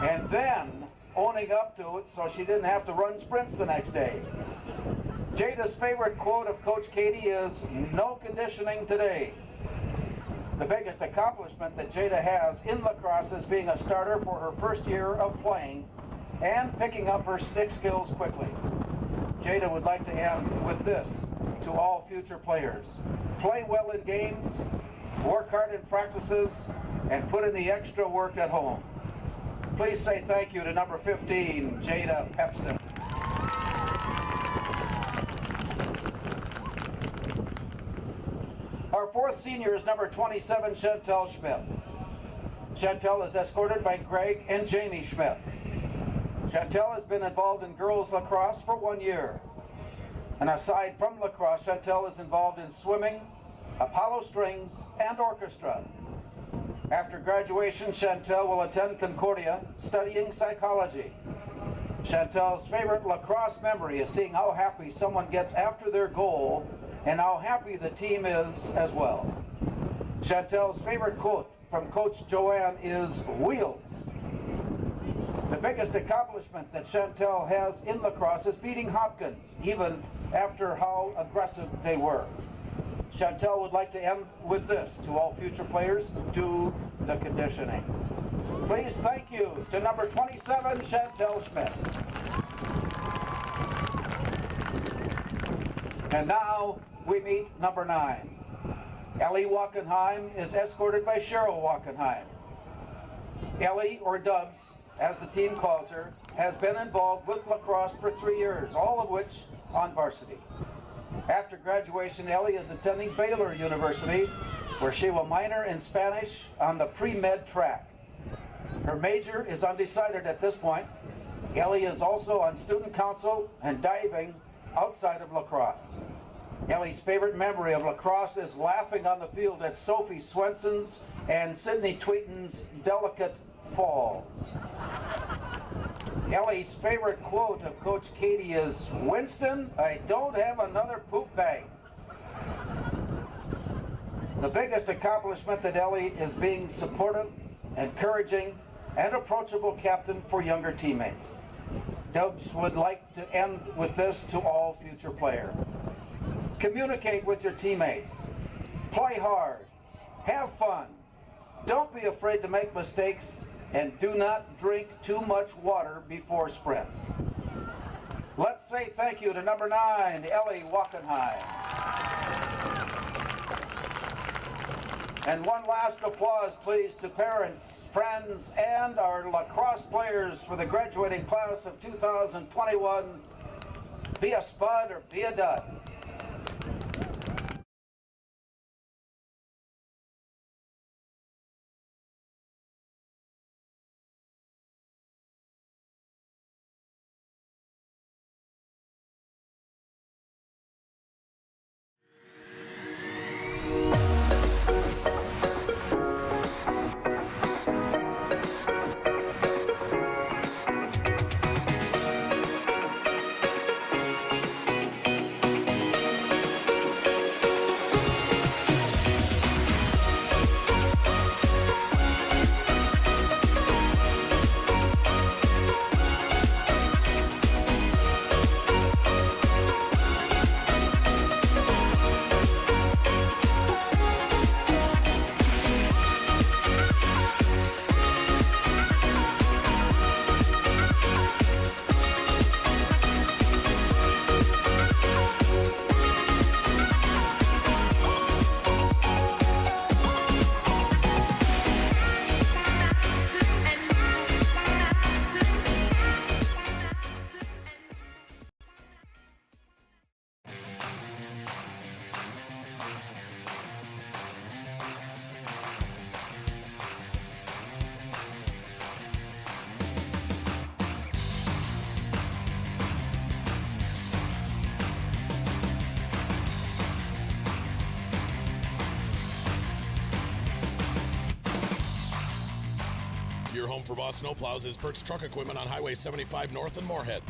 And then owning up to it so she didn't have to run sprints the next day. Jada's favorite quote of Coach Katie is, "No conditioning today." The biggest accomplishment that Jada has in lacrosse is being a starter for her first year of playing and picking up her stick skills quickly. Jada would like to end with this to all future players. Play well in games, work hard in practices, and put in the extra work at home. Please say thank you to number 15, Jada Pepsin. Our 4th senior is number 27, Chantel Schmidt. Chantel is escorted by Greg and Jamie Schmidt. Chantel has been involved in girls lacrosse for 1 year. And aside from lacrosse, Chantel is involved in swimming, Apollo Strings, and orchestra. After graduation, Chantel will attend Concordia, studying psychology. Chantel's favorite lacrosse memory is seeing how happy someone gets after their goal and how happy the team is as well. Chantel's favorite quote from Coach Joanne is, "Wheels." The biggest accomplishment that Chantel has in lacrosse is beating Hopkins, even after how aggressive they were. Chantel would like to end with this to all future players: do the conditioning. Please thank you to number 27, Chantel Schmidt. And now we meet number 9. Ellie Wackenheim is escorted by Cheryl Wackenheim. Ellie, or Dubs, as the team calls her, has been involved with lacrosse for 3 years, all of which on varsity. After graduation, Ellie is attending Baylor University, where she will minor in Spanish on the pre-med track. Her major is undecided at this point. Ellie is also on student council and diving outside of lacrosse. Ellie's favorite memory of lacrosse is laughing on the field at Sophie Swenson's and Sydney Tweeton's delicate falls. Ellie's favorite quote of Coach Katie is, "Winston, I don't have another poop bag." The biggest accomplishment that Ellie is being supportive, encouraging, and approachable captain for younger teammates. Dubs would like to end with this to all future players. Communicate with your teammates. Play hard. Have fun. Don't be afraid to make mistakes, and do not drink too much water before sprints. Let's say thank you to number 9, Ellie Wackenheim. And one last applause, please, to parents, friends, and our lacrosse players for the graduating class of 2021. Be a spud or be a dud. Your home for Boss Snowplows is Burt's Truck Equipment on Highway 75 North in Moorhead.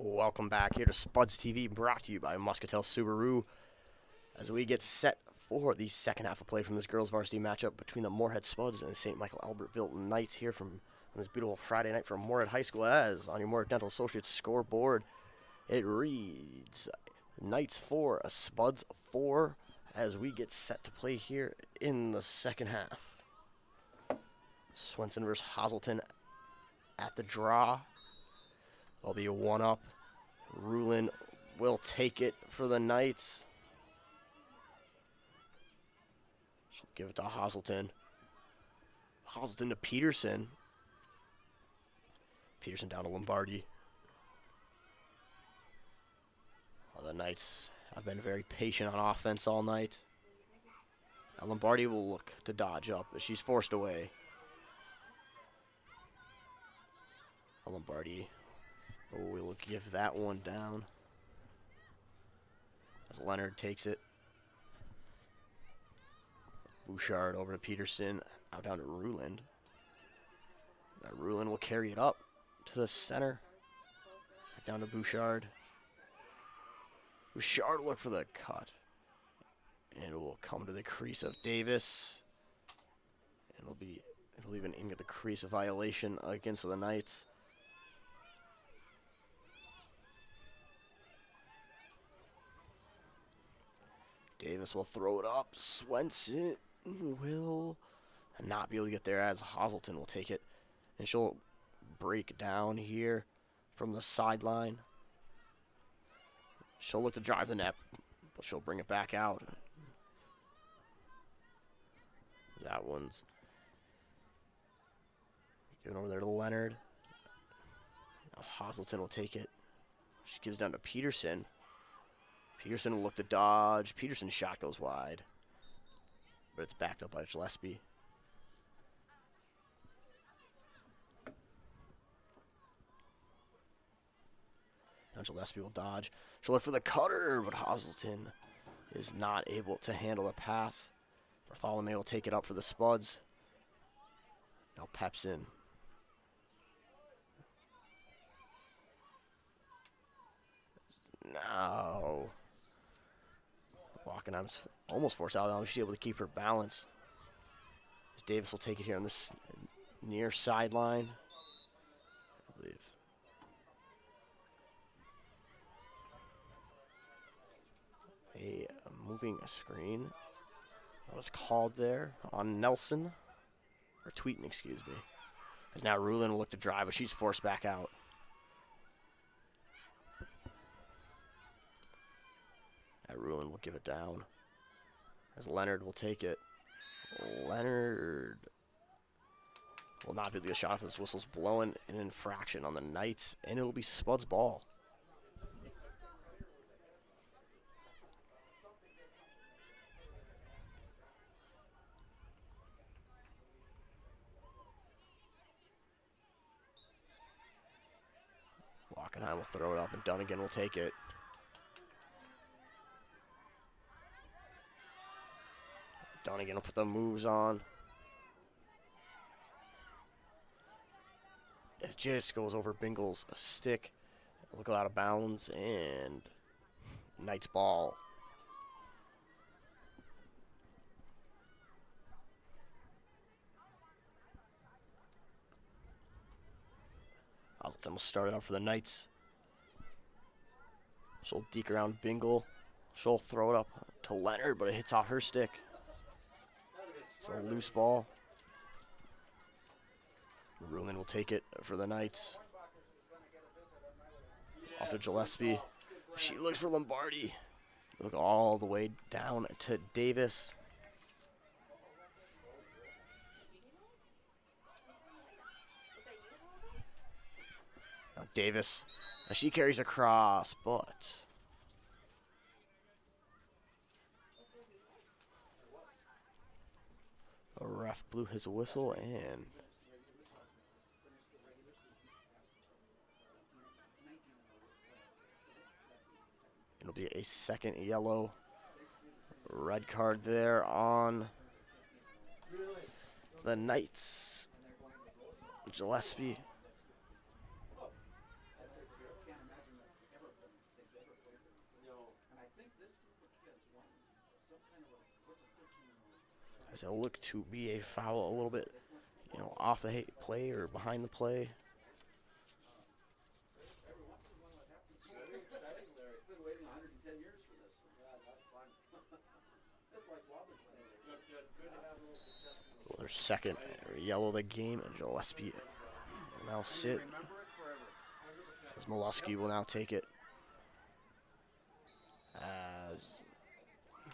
Welcome back here to Spuds TV, brought to you by Muscatel Subaru, as we get set for the second half of play from this girls varsity matchup between the Moorhead Spuds and the St. Michael Albertville Knights here from on this beautiful Friday night from Moorhead High School. As on your Moorhead Dental Associates scoreboard, it reads Knights 4, Spuds 4, as we get set to play here in the second half. Swenson versus Hazelton at the draw. There'll be a one-up. Rulin will take it for the Knights. She'll give it to Hazelton. Hazelton to Peterson. Peterson down to Lombardi. Well, the Knights have been very patient on offense all night. Now Lombardi will look to dodge up, but she's forced away. Lombardi will give that one down as Leonard takes it. Bouchard over to Peterson, out down to Ruland. Now Ruland will carry it up to the center. Back down to Bouchard. Bouchard will look for the cut. And it will come to the crease of Davis. And it'll even ink at the crease, a violation against the Knights. Davis will throw it up. Swenson will not be able to get there as Hazelton will take it. And she'll break down here from the sideline. She'll look to drive the net, but she'll bring it back out. That one's given over there to Leonard. Now Hazelton will take it. She gives down to Peterson. Peterson will look to dodge. Peterson's shot goes wide, but it's backed up by Gillespie. Now Gillespie will dodge. She'll look for the cutter, but Hazelton is not able to handle the pass. Bartholomew will take it up for the Spuds. Now Pepsin. No. Wackenheim's almost forced out. Now she's able to keep her balance. As Davis will take it here on this near sideline, I believe. A moving screen. What's called there on Nelson, or Tweeten, excuse me. As now Rulin will look to drive, but she's forced back out. Now Rulin will give it down, as Leonard will take it. Leonard will not be able to get a shot if this whistle's blowing. An infraction on the Knights, and it'll be Spud's ball. Wackenheim will throw it up, and Dunnigan will take it. Dunnigan will put the moves on. It just goes over Bingle's stick. Look out of bounds, and Knight's ball. Hazelton will start it out for the Knights. She'll deke around Bingle. She'll throw it up to Leonard, but it hits off her stick. So a loose ball. Ruhlman will take it for the Knights. Off to Gillespie. She looks for Lombardi. Look all the way down to Davis. Now Davis, she carries across, but the ref blew his whistle, and it'll be a second yellow. Red card there on the Knights. Gillespie. As it'll look to be a foul a little bit, off the play or behind the play. Well, their second yellow of the game, and Gillespie will now sit. As Molesky will now take it as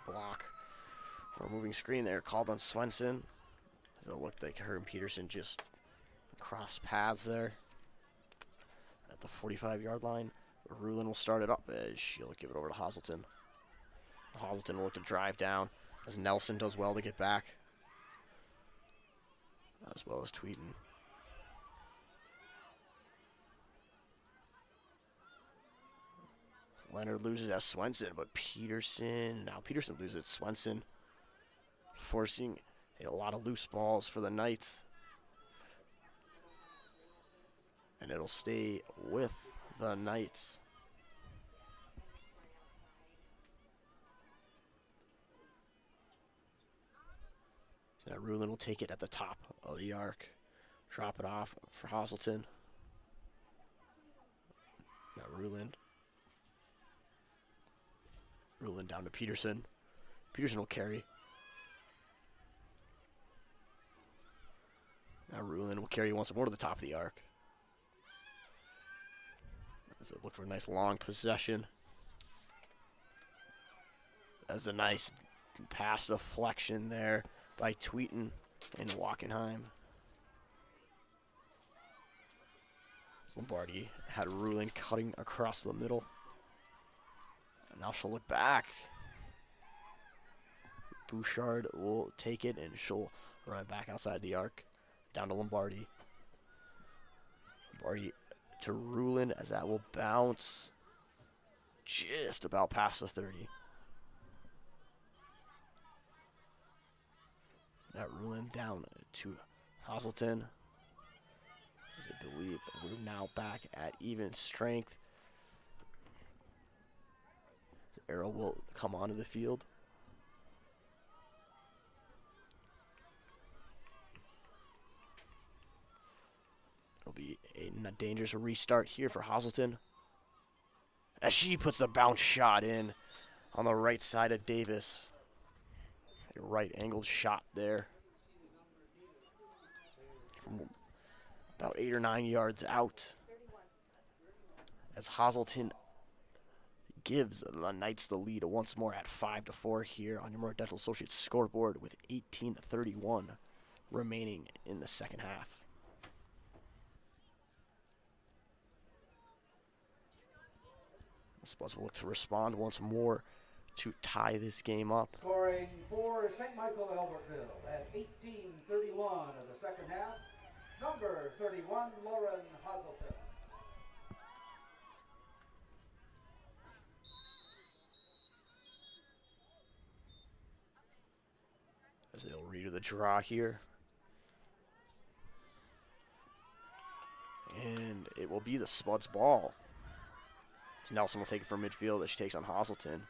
block. For a moving screen there, called on Swenson. It looked like her and Peterson just crossed paths there. at the 45-yard line. Rulin will start it up as she'll give it over to Hazelton. Hazelton will look to drive down as Nelson does well to get back, as well as Tweeten. Leonard loses at Swenson, but now Peterson loses at Swenson, forcing a lot of loose balls for the Knights. And it'll stay with the Knights. So now Rulin will take it at the top of the arc. Drop it off for Hazelton. Now Rulin down to Peterson. Peterson will carry. Now Rulin will carry once more to the top of the arc. As they look for a nice long possession. As a nice pass deflection there by Tweeten and Wackenheim. Lombardi had Rulin cutting across the middle. And now she'll look back. Bouchard will take it and she'll run it back outside the arc. Down to Lombardi. Lombardi to Rulin as that will bounce just about past the 30. Now Rulin down to Hazelton. As I believe we're now back at even strength. Arrow will come onto the field. It'll be a dangerous restart here for Hazelton. As she puts the bounce shot in on the right side of Davis. A right angled shot there. From about 8 or 9 yards out. As Hazelton gives the Knights the lead once more at 5-4 here on your Moorhead Dental Associates scoreboard with 18:31 remaining in the second half. The Spuds will look to respond once more to tie this game up. Scoring for St. Michael Albertville at 18:31 of the second half, number 31, Lauren Hazelton. As they'll redo the draw here. And it will be the Spuds' ball. So Nelson will take it from midfield as she takes on Hazelton.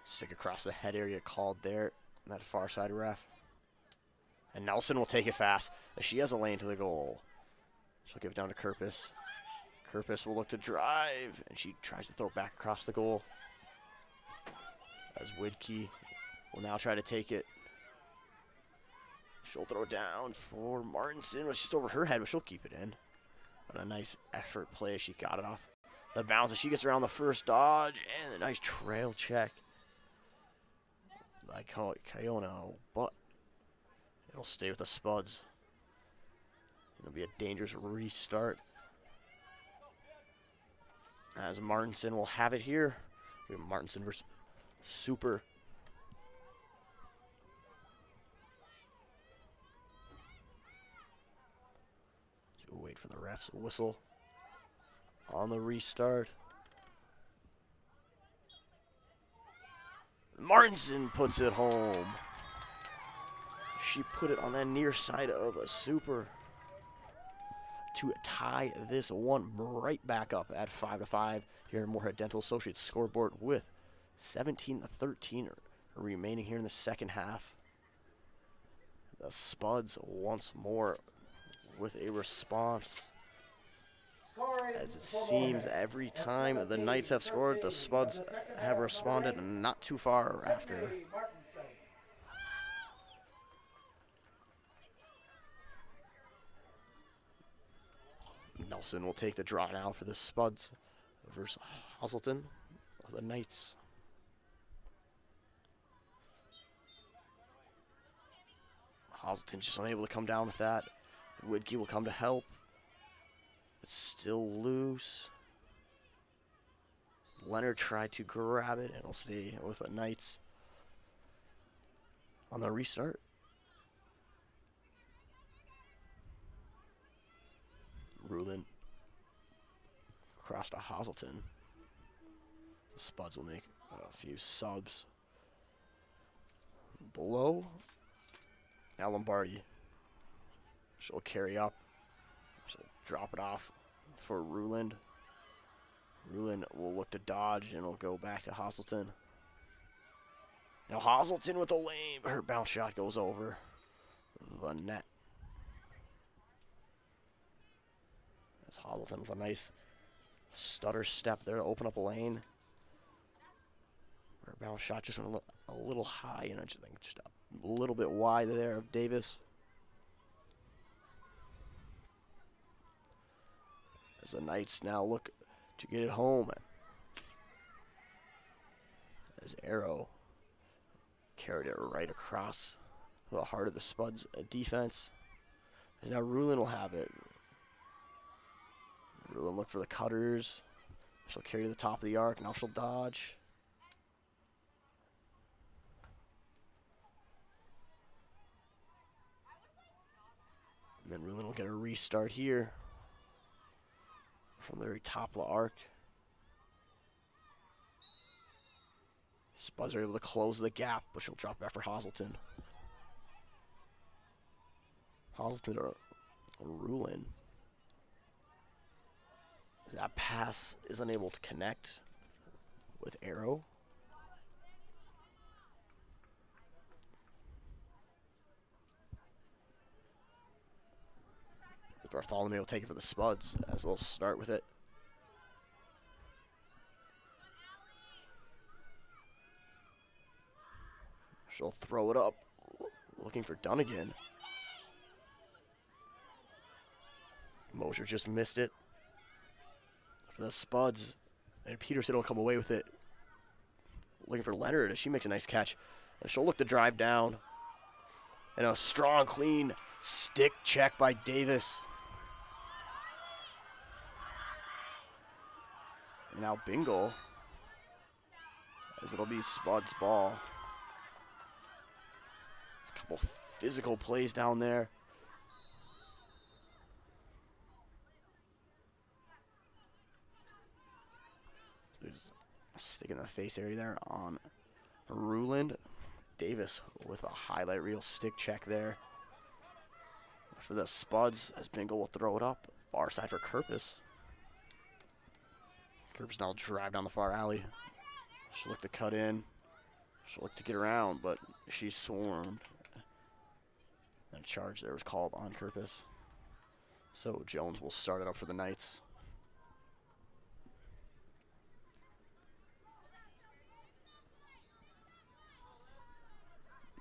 Stick across the head area called there. That far side ref. And Nelson will take it fast as she has a lane to the goal. She'll give it down to Kerpis. Kerpis will look to drive, and she tries to throw it back across the goal. As Widke will now try to take it. She'll throw it down for Martinson. Well, she's over her head, but she'll keep it in. But a nice effort play as she got it off the bounce. As she gets around the first dodge, and a nice trail check by Kayono, but it'll stay with the Spuds. It'll be a dangerous restart. As Martinson will have it here. We have Martinson versus Super. So we'll wait for the ref's whistle on the restart. Martinson puts it home. She put it on that near side of a Super to tie this one right back up at 5-5 here in Moorhead Dental Associates scoreboard with 17-13 remaining here in the second half. The Spuds once more with a response. As it seems every time the Knights have scored, the Spuds have responded and not too far after. Nelson will take the draw now for the Spuds versus Hazelton of the Knights. Hazelton just unable to come down with that. Widke will come to help. It's still loose. Leonard tried to grab it, and it'll stay with the Knights on the restart. Rulin across to Hazelton. The Spuds will make a few subs. Below, now Lombardi. She'll carry up. She'll drop it off for Ruland. Ruland will look to dodge, and it'll go back to Hazelton. Now Hazelton with a lane. Her bounce shot goes over the net. That's Hazelton with a nice stutter step there to open up a lane. Her bounce shot just went a little high, and I just think just a little bit wide there of Davis. As the Knights now look to get it home. As Arrow carried it right across the heart of the Spuds defense. And now Rulin will have it. Rulin look for the cutters. She'll carry to the top of the arc. Now she'll dodge. And then Rulin will get a restart here from the very top of the arc. Spuds are able to close the gap, but she'll drop back for Hazelton. Hazelton or Rulin. That pass is unable to connect with Arrow. Bartholomew will take it for the Spuds as they'll start with it. She'll throw it up, looking for Dunnigan. Mosher just missed it for the Spuds, and Peterson will come away with it. Looking for Leonard as she makes a nice catch, and she'll look to drive down. And a strong, clean stick check by Davis. And now Bingle, as it'll be Spud's ball. A couple physical plays down there. There's a stick in the face area there on Ruland. Davis with a highlight reel stick check there. For the Spuds, as Bingle will throw it up. Far side for Kerpus. Kerpus now drive down the far alley. She'll look to cut in. She'll look to get around, but she's swarmed. And a charge there was called on Kerpus. So Jones will start it up for the Knights.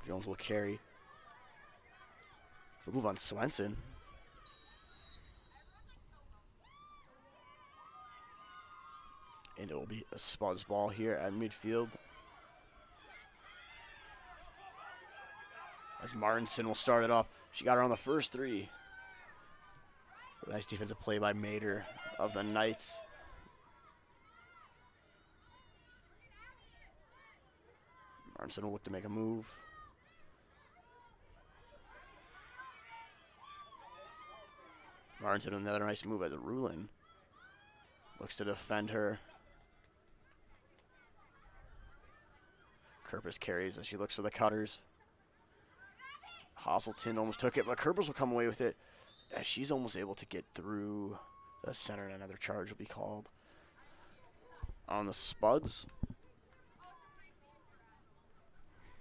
Jones will carry. The move on Swenson. And it will be a Spuds ball here at midfield. As Martinson will start it up. She got her on the first three. Nice defensive play by Mater of the Knights. Martinson will look to make a move. Martinson another nice move as a Rulin. Looks to defend her. Kerpus carries as she looks for the cutters. Hazelton almost took it, but Kerpus will come away with it as she's almost able to get through the center, and another charge will be called on the Spuds.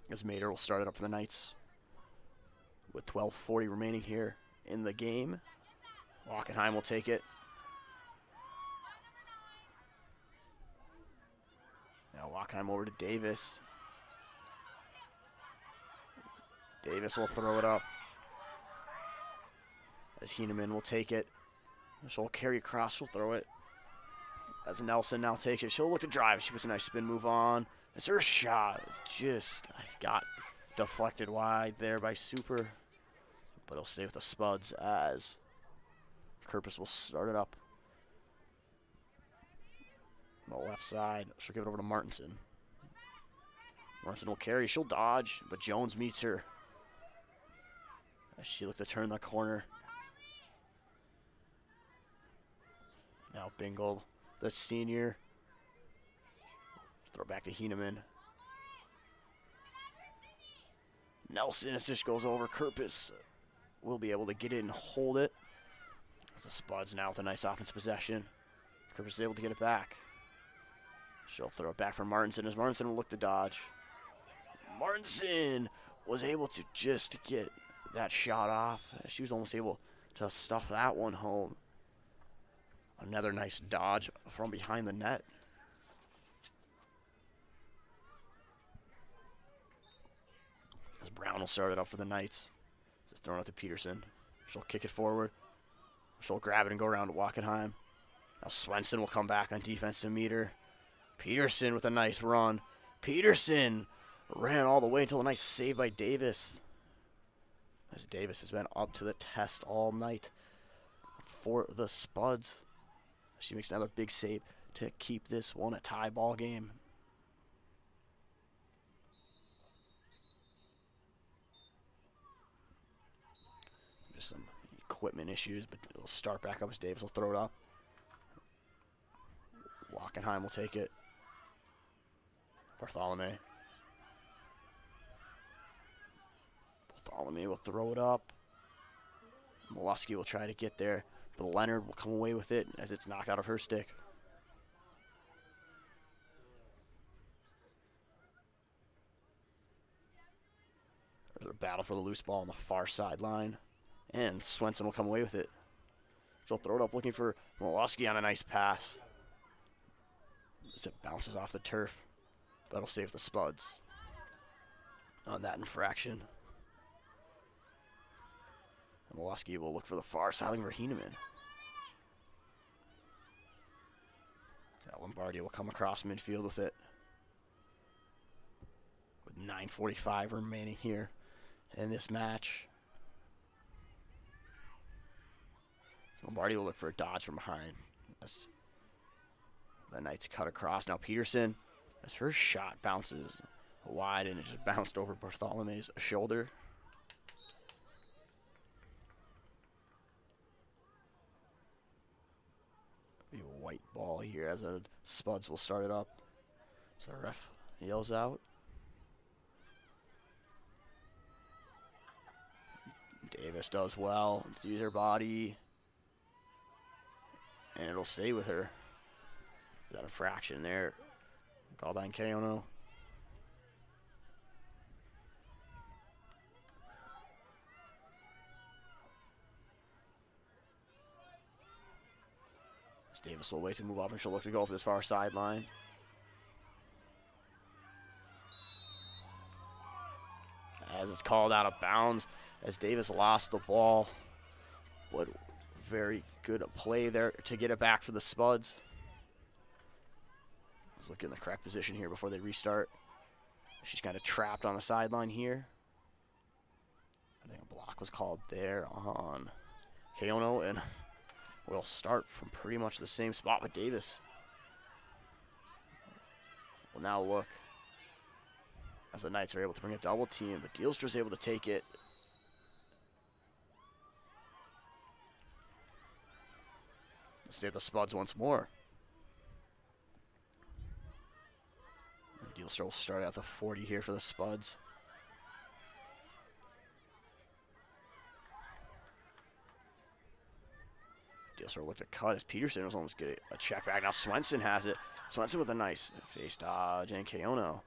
As Mater will start it up for the Knights with 12:40 remaining here in the game. Wackenheim will take it. Now Wackenheim over to Davis. Davis will throw it up. As Heeneman will take it. She'll carry across, she'll throw it. As Nelson now takes it, she'll look to drive. She puts a nice spin move on. It's her shot. Just got deflected wide there by Super. But it'll stay with the Spuds as Kerpis will start it up. On the left side, she'll give it over to Martinson. Martinson will carry, she'll dodge, but Jones meets her. As she looked to turn the corner. Now Bingle, the senior. Throw it back to Heeneman. Nelson, as this goes over, Kerpis will be able to get it and hold it. The Spuds now with a nice offensive possession. Kerpis is able to get it back. She'll throw it back for Martinson as Martinson will look to dodge. Martinson was able to just get that shot off. She was almost able to stuff that one home. Another nice dodge from behind the net. As Brown will start it up for the Knights. Just throwing it to Peterson. She'll kick it forward. She'll grab it and go around to Wackenheim. Now Swenson will come back on defense to meet her. Peterson with a nice run. Peterson ran all the way until a nice save by Davis. As Davis has been up to the test all night for the Spuds. She makes another big save to keep this one a tie ball game. Just some equipment issues, but it'll start back up as Davis will throw it up. Wackenheim will take it. Bartholomew will throw it up. Molosky will try to get there, but Leonard will come away with it as it's knocked out of her stick. There's a battle for the loose ball on the far sideline, and Swenson will come away with it. She'll throw it up looking for Molosky on a nice pass. As it bounces off the turf. That'll save the Spuds on that infraction. And Molosky will look for the far side for Heeneman. Now Lombardi will come across midfield with it. With 9:45 remaining here in this match. So Lombardi will look for a dodge from behind. That's the Knights cut across. Now Peterson, as her shot bounces wide and it just bounced over Bartholomew's shoulder. Be a white ball here as the Spuds will start it up. So the ref yells out. Davis does well. Let's use her body. And it'll stay with her. That infraction there. Called on Keono. Davis will wait to move up and she'll look to go for this far sideline. As it's called out of bounds, as Davis lost the ball. But very good play there to get it back for the Spuds. Let's look in the correct position here before they restart. She's kind of trapped on the sideline here. I think a block was called there on Keono, and we'll start from pretty much the same spot with Davis. We'll now look as the Knights are able to bring a double team, but Dealstra's able to take it. Let's stay at the Spuds once more. Dealstra will start at the 40 here for the Spuds. Dealstra will look to cut as Peterson was almost getting a check back. Now Swenson has it. Swenson with a nice face dodge, and Keono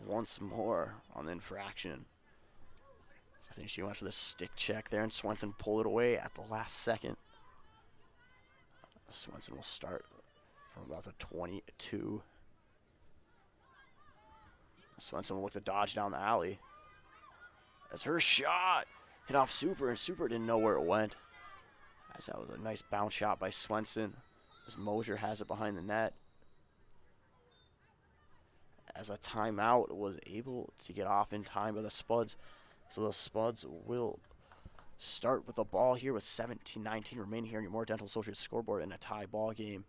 once more on the infraction. I think she went for the stick check there, and Swenson pulled it away at the last second. Swenson will start from about the 22. Swenson will look to dodge down the alley. As her shot hit off Super, and Super didn't know where it went. As that was a nice bounce shot by Swenson. As Mosier has it behind the net. As a timeout was able to get off in time by the Spuds. So the Spuds will start with the ball here with 17-19 remaining here on your Moore Dental Associates scoreboard in a tie ball game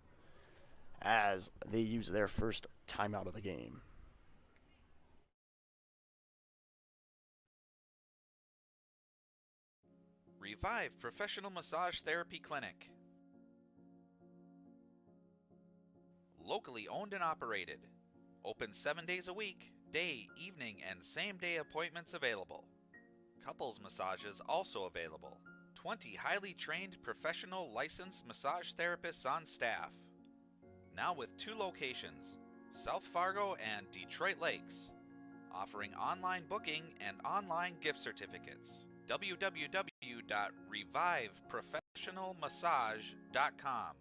as they use their first timeout of the game. Revive Professional Massage Therapy Clinic. Locally owned and operated. Open 7 days a week, day, evening, and same-day appointments available. Couples massages also available. 20 highly trained professional licensed massage therapists on staff. Now with 2 locations, South Fargo and Detroit Lakes. Offering online booking and online gift certificates. www.reviveprofessionalmassage.com.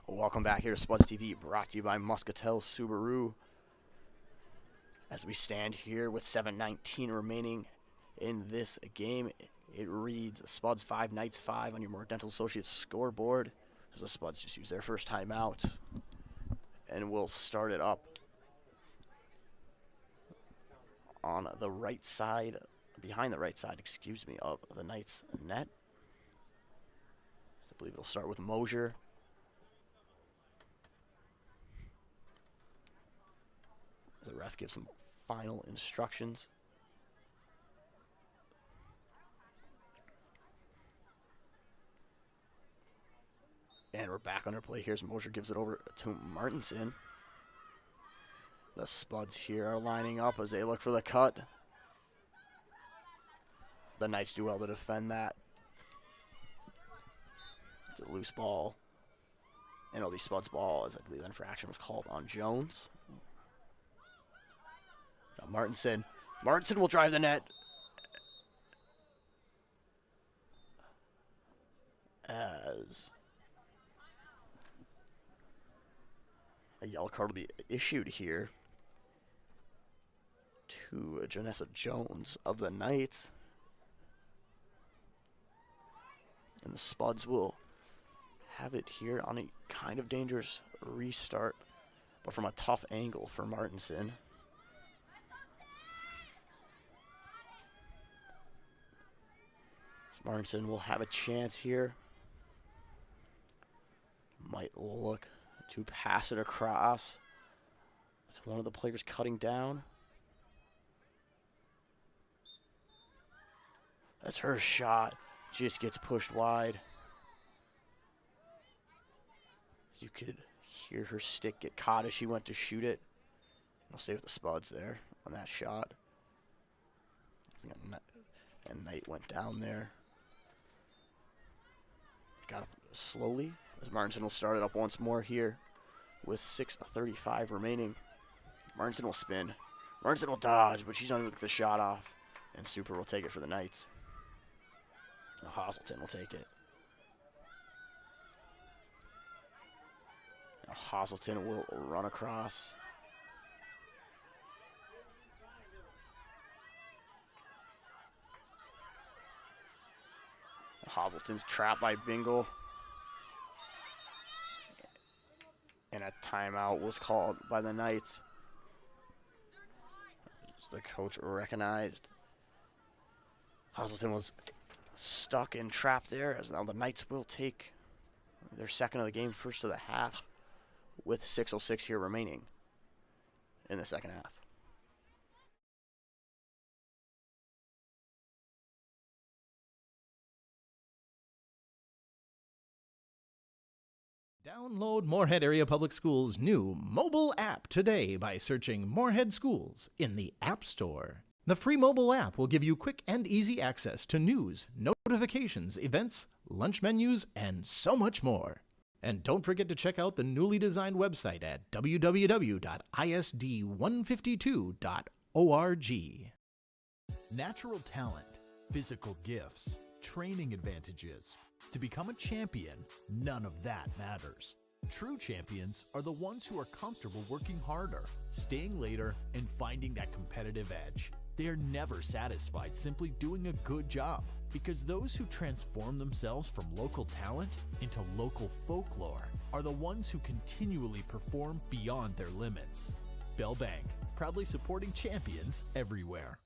Welcome back here to Spuds TV, brought to you by Muscatel Subaru. As we stand here with 7:19 remaining in this game, it reads Spuds 5, Knights 5 on your Moore Dental Associates scoreboard. As the Spuds just use their first timeout, and we'll start it up on the right side, behind the right side, excuse me, of the Knights net. I believe it'll start with Mosier. The ref gives some final instructions. And we're back under play. Here's Mosier, gives it over to Martinson. The Spuds here are lining up as they look for the cut. The Knights do well to defend that. It's a loose ball. And it'll be Spuds' ball, as I believe the infraction was called on Jones. Now Martinson will drive the net. As a yellow card will be issued here to Janessa Jones of the Knights. And the Spuds will have it here on a kind of dangerous restart, but from a tough angle for Martinson. Martinson will have a chance here. Might look to pass it across. That's one of the players cutting down. That's her shot. Just gets pushed wide. You could hear her stick get caught as she went to shoot it. We'll stay with the Spuds there on that shot. And Knight went down there. Got up slowly as Martinson will start it up once more here with 6:35 remaining. Martinson will spin. Martinson will dodge, but she's unable to get the shot off. And Super will take it for the Knights. Now Hazelton will take it. Now Hazelton will run across. Hazelton's trapped by Bingle. And a timeout was called by the Knights. As the coach recognized Hazelton was stuck and trapped there, as now the Knights will take their second of the game, first of the half, with 6:06 here remaining in the second half. Download Moorhead Area Public Schools' new mobile app today by searching Moorhead Schools in the App Store. The free mobile app will give you quick and easy access to news, notifications, events, lunch menus, and so much more. And don't forget to check out the newly designed website at www.isd152.org. Natural talent, physical gifts, training advantages. To become a champion, none of that matters. True champions are the ones who are comfortable working harder, staying later, and finding that competitive edge. They are never satisfied simply doing a good job, because those who transform themselves from local talent into local folklore are the ones who continually perform beyond their limits. Bell Bank, proudly supporting champions everywhere.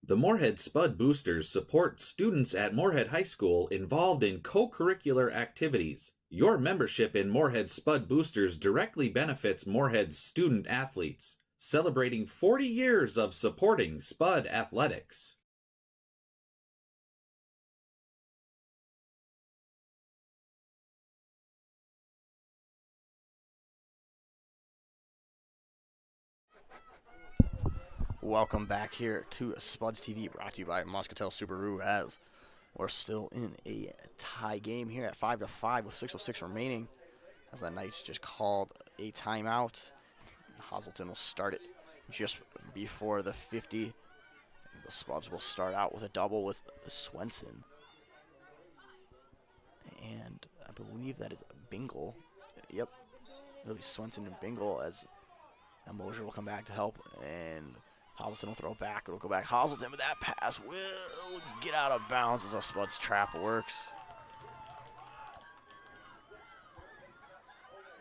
The Moorhead Spud Boosters support students at Moorhead High School involved in co-curricular activities. Your membership in Moorhead Spud Boosters directly benefits Moorhead's student athletes, celebrating 40 years of supporting Spud athletics. Welcome back here to Spuds TV, brought to you by Muscatel Subaru, as we're still in a tie game here at 5-5 with 6:06 remaining, as the Knights just called a timeout. Hazelton will start it just before the 50. The Spuds will start out with a double with Swenson. And I believe that is Bingle. Yep, it'll be Swenson and Bingle, as Mosier will come back to help, and Hazelton will throw back. It'll go back. Hazelton with that pass will get out of bounds as a Spuds trap works.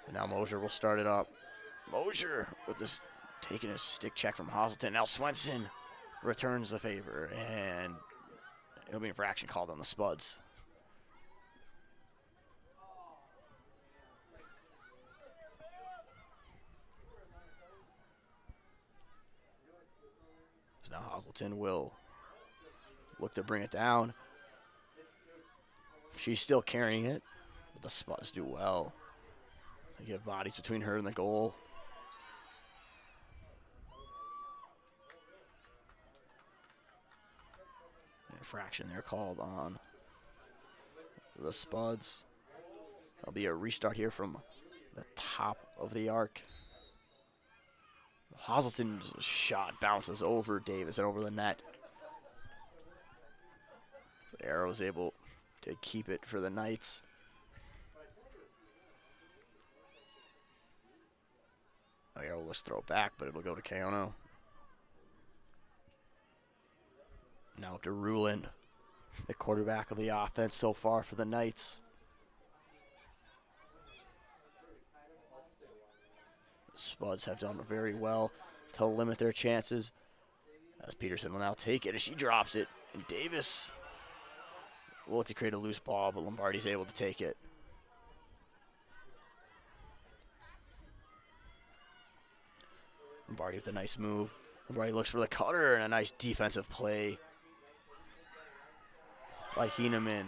And now Mosier will start it up. Mosier with this, taking a stick check from Hazelton. Now Swenson returns the favor, and it'll be an infraction called on the Spuds. So now Hazelton will look to bring it down. She's still carrying it, but the Spuds do well. They get bodies between her and the goal. Infraction there called on the Spuds. There'll be a restart here from the top of the arc. Hazelton's shot bounces over Davis and over the net. But Arrow's able to keep it for the Knights. Arrow, let's throw it back, but it'll go to Kaono. Now to Ruland, the quarterback of the offense so far for the Knights. The Spuds have done very well to limit their chances, as Peterson will now take it as she drops it, and Davis will look to create a loose ball, but Lombardi's able to take it. Lombardi with a nice move. Lombardi looks for the cutter, and a nice defensive play by Heeneman.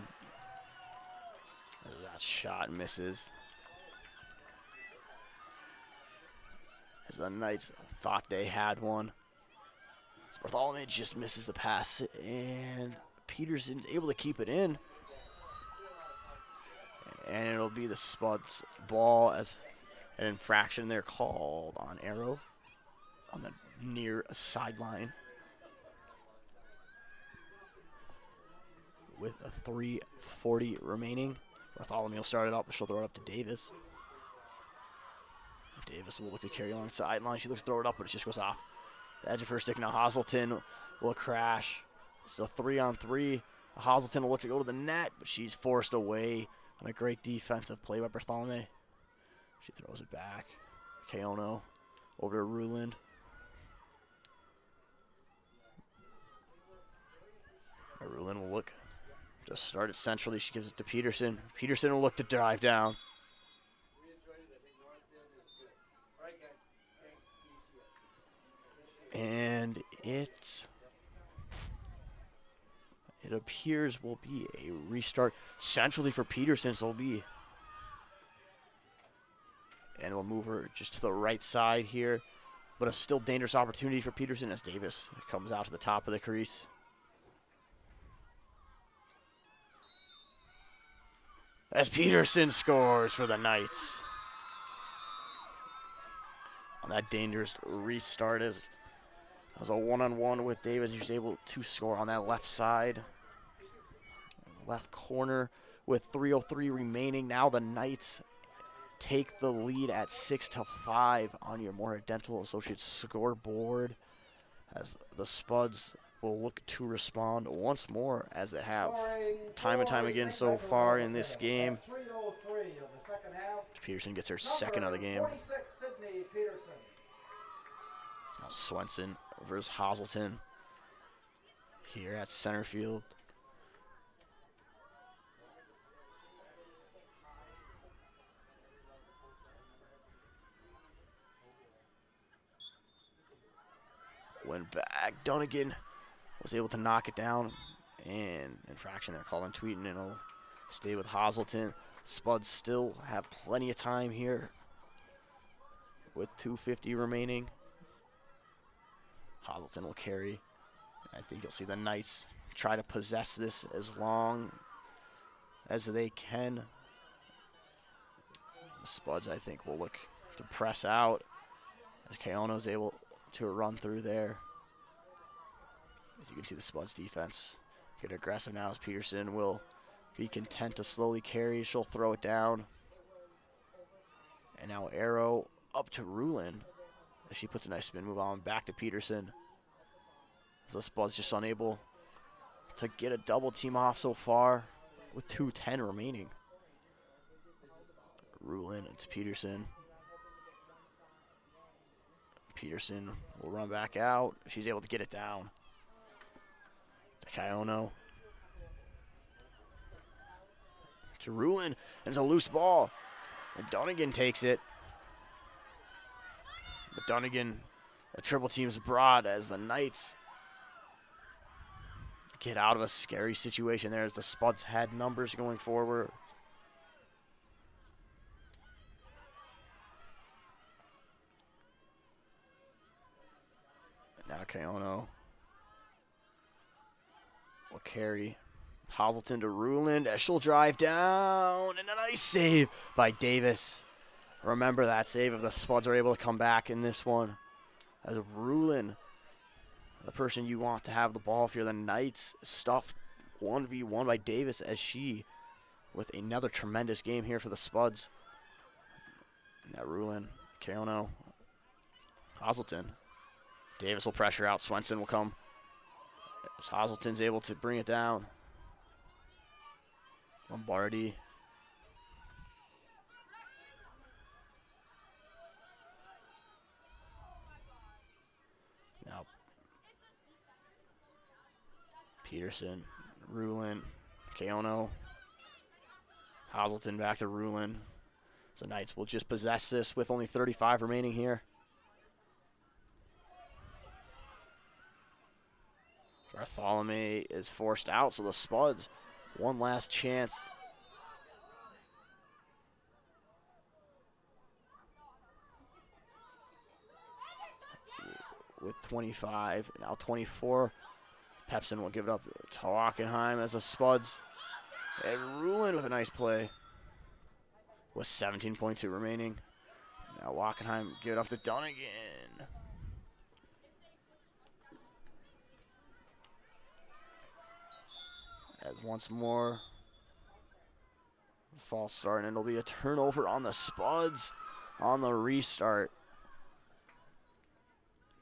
That shot misses, as the Knights thought they had one. Bartholomew just misses the pass, and Peterson's able to keep it in. And it'll be the Spuds' ball, as an infraction there called on Arrow on the near sideline. With a 3:40 remaining, Bartholomew will start it up, but she'll throw it up to Davis. Davis will look to carry along the sideline. She looks to throw it up, but it just goes off the edge of her stick. Now Hazelton will crash. It's a 3-on-3 Hazelton will look to go to the net, but she's forced away on a great defensive play by Bartholomew. She throws it back. Kaono over to Ruland. Ruland will look, just start it centrally. She gives it to Peterson. Peterson will look to drive down. And it appears will be a restart centrally for Peterson, so it'll be, and we'll move her just to the right side here, but a still dangerous opportunity for Peterson as Davis comes out to the top of the crease. As Peterson scores for the Knights. On that dangerous restart as a one-on-one with Davis. He was able to score on that left side. Left corner with 3:03 remaining. Now the Knights take the lead at 6-5 on your Moorhead Dental Associates scoreboard as the Spuds will look to respond once more as they have time and time again so far in this game. Peterson gets her second of the game. Now Swenson versus Hazelton here at center field. Went back. Dunnigan was able to knock it down. And infraction there called on Tweeten, and it'll stay with Hazelton. Spuds still have plenty of time here with 2:50 remaining. Hazelton will carry. I think you'll see the Knights try to possess this as long as they can. The Spuds, I think, will look to press out as Kaono's able to run through there. As you can see, the Spuds defense get aggressive now as Peterson will be content to slowly carry. She'll throw it down. And now arrow up to Ruland as she puts a nice spin move on back to Peterson. So the Spuds just unable to get a double team off so far with 2:10 remaining. Ruland into Peterson. Peterson will run back out. She's able to get it down. To Kaono. To Ruland. And it's a loose ball. And Dunnigan takes it. But Dunnigan, a triple team's broad as the Knights get out of a scary situation there as the Spuds had numbers going forward. Now Kaono will carry. Hazelton to Ruland as she'll drive down, and a nice save by Davis. Remember that save if the Spuds are able to come back in this one. As Ruland, the person you want to have the ball if you're the Knights, stuffed 1v1 by Davis as she, with another tremendous game here for the Spuds. Now Ruland, Kaono, Hazelton. Davis will pressure out. Swenson will come. As Hazelton's able to bring it down. Lombardi. Now Peterson, Ruland, Kaono. Hazelton back to Ruland. So Knights will just possess this with only 35 remaining here. Bartholomew is forced out, so the Spuds, one last chance. With 25, now 24. Pepsin will give it up to Hockenheim as the Spuds. And Ruland with a nice play. With 17.2 remaining. Now Hockenheim give it up to Dunnigan. As once more, false start, and it'll be a turnover on the Spuds on the restart.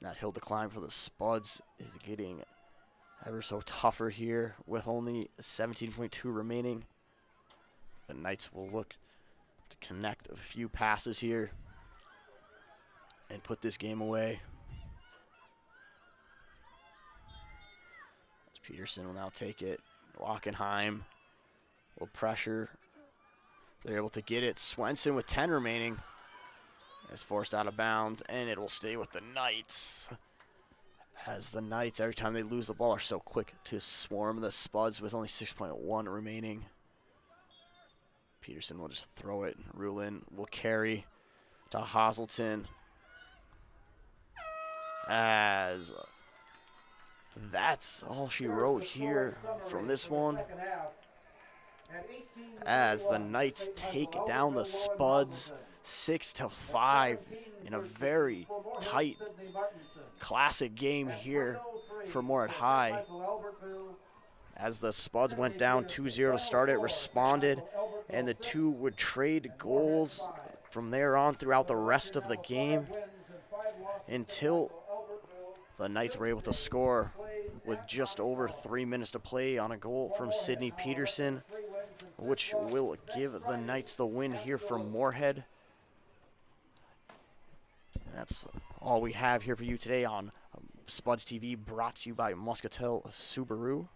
That hill to climb for the Spuds is getting Ever so tougher here with only 17.2 remaining. The Knights will look to connect a few passes here and put this game away. As Peterson will now take it. Wackenheim will pressure. They're able to get it. Swenson with 10 remaining is forced out of bounds, and it will stay with the Knights. As the Knights, every time they lose the ball, are so quick to swarm the Spuds with only 6.1 remaining. Peterson will just throw it. Rulin will carry to Hazelton. As that's all she wrote here from this one. As the Knights take down the Spuds 6-5 in a very tight, classic game here for Moorhead High. As the Spuds went down 2-0 to start it, responded, and the two would trade goals from there on throughout the rest of the game until the Knights were able to score with just over 3 minutes to play on a goal from Sydney Peterson, which will give the Knights the win here from Moorhead. That's all we have here for you today on Spuds TV, brought to you by Muscatel Subaru.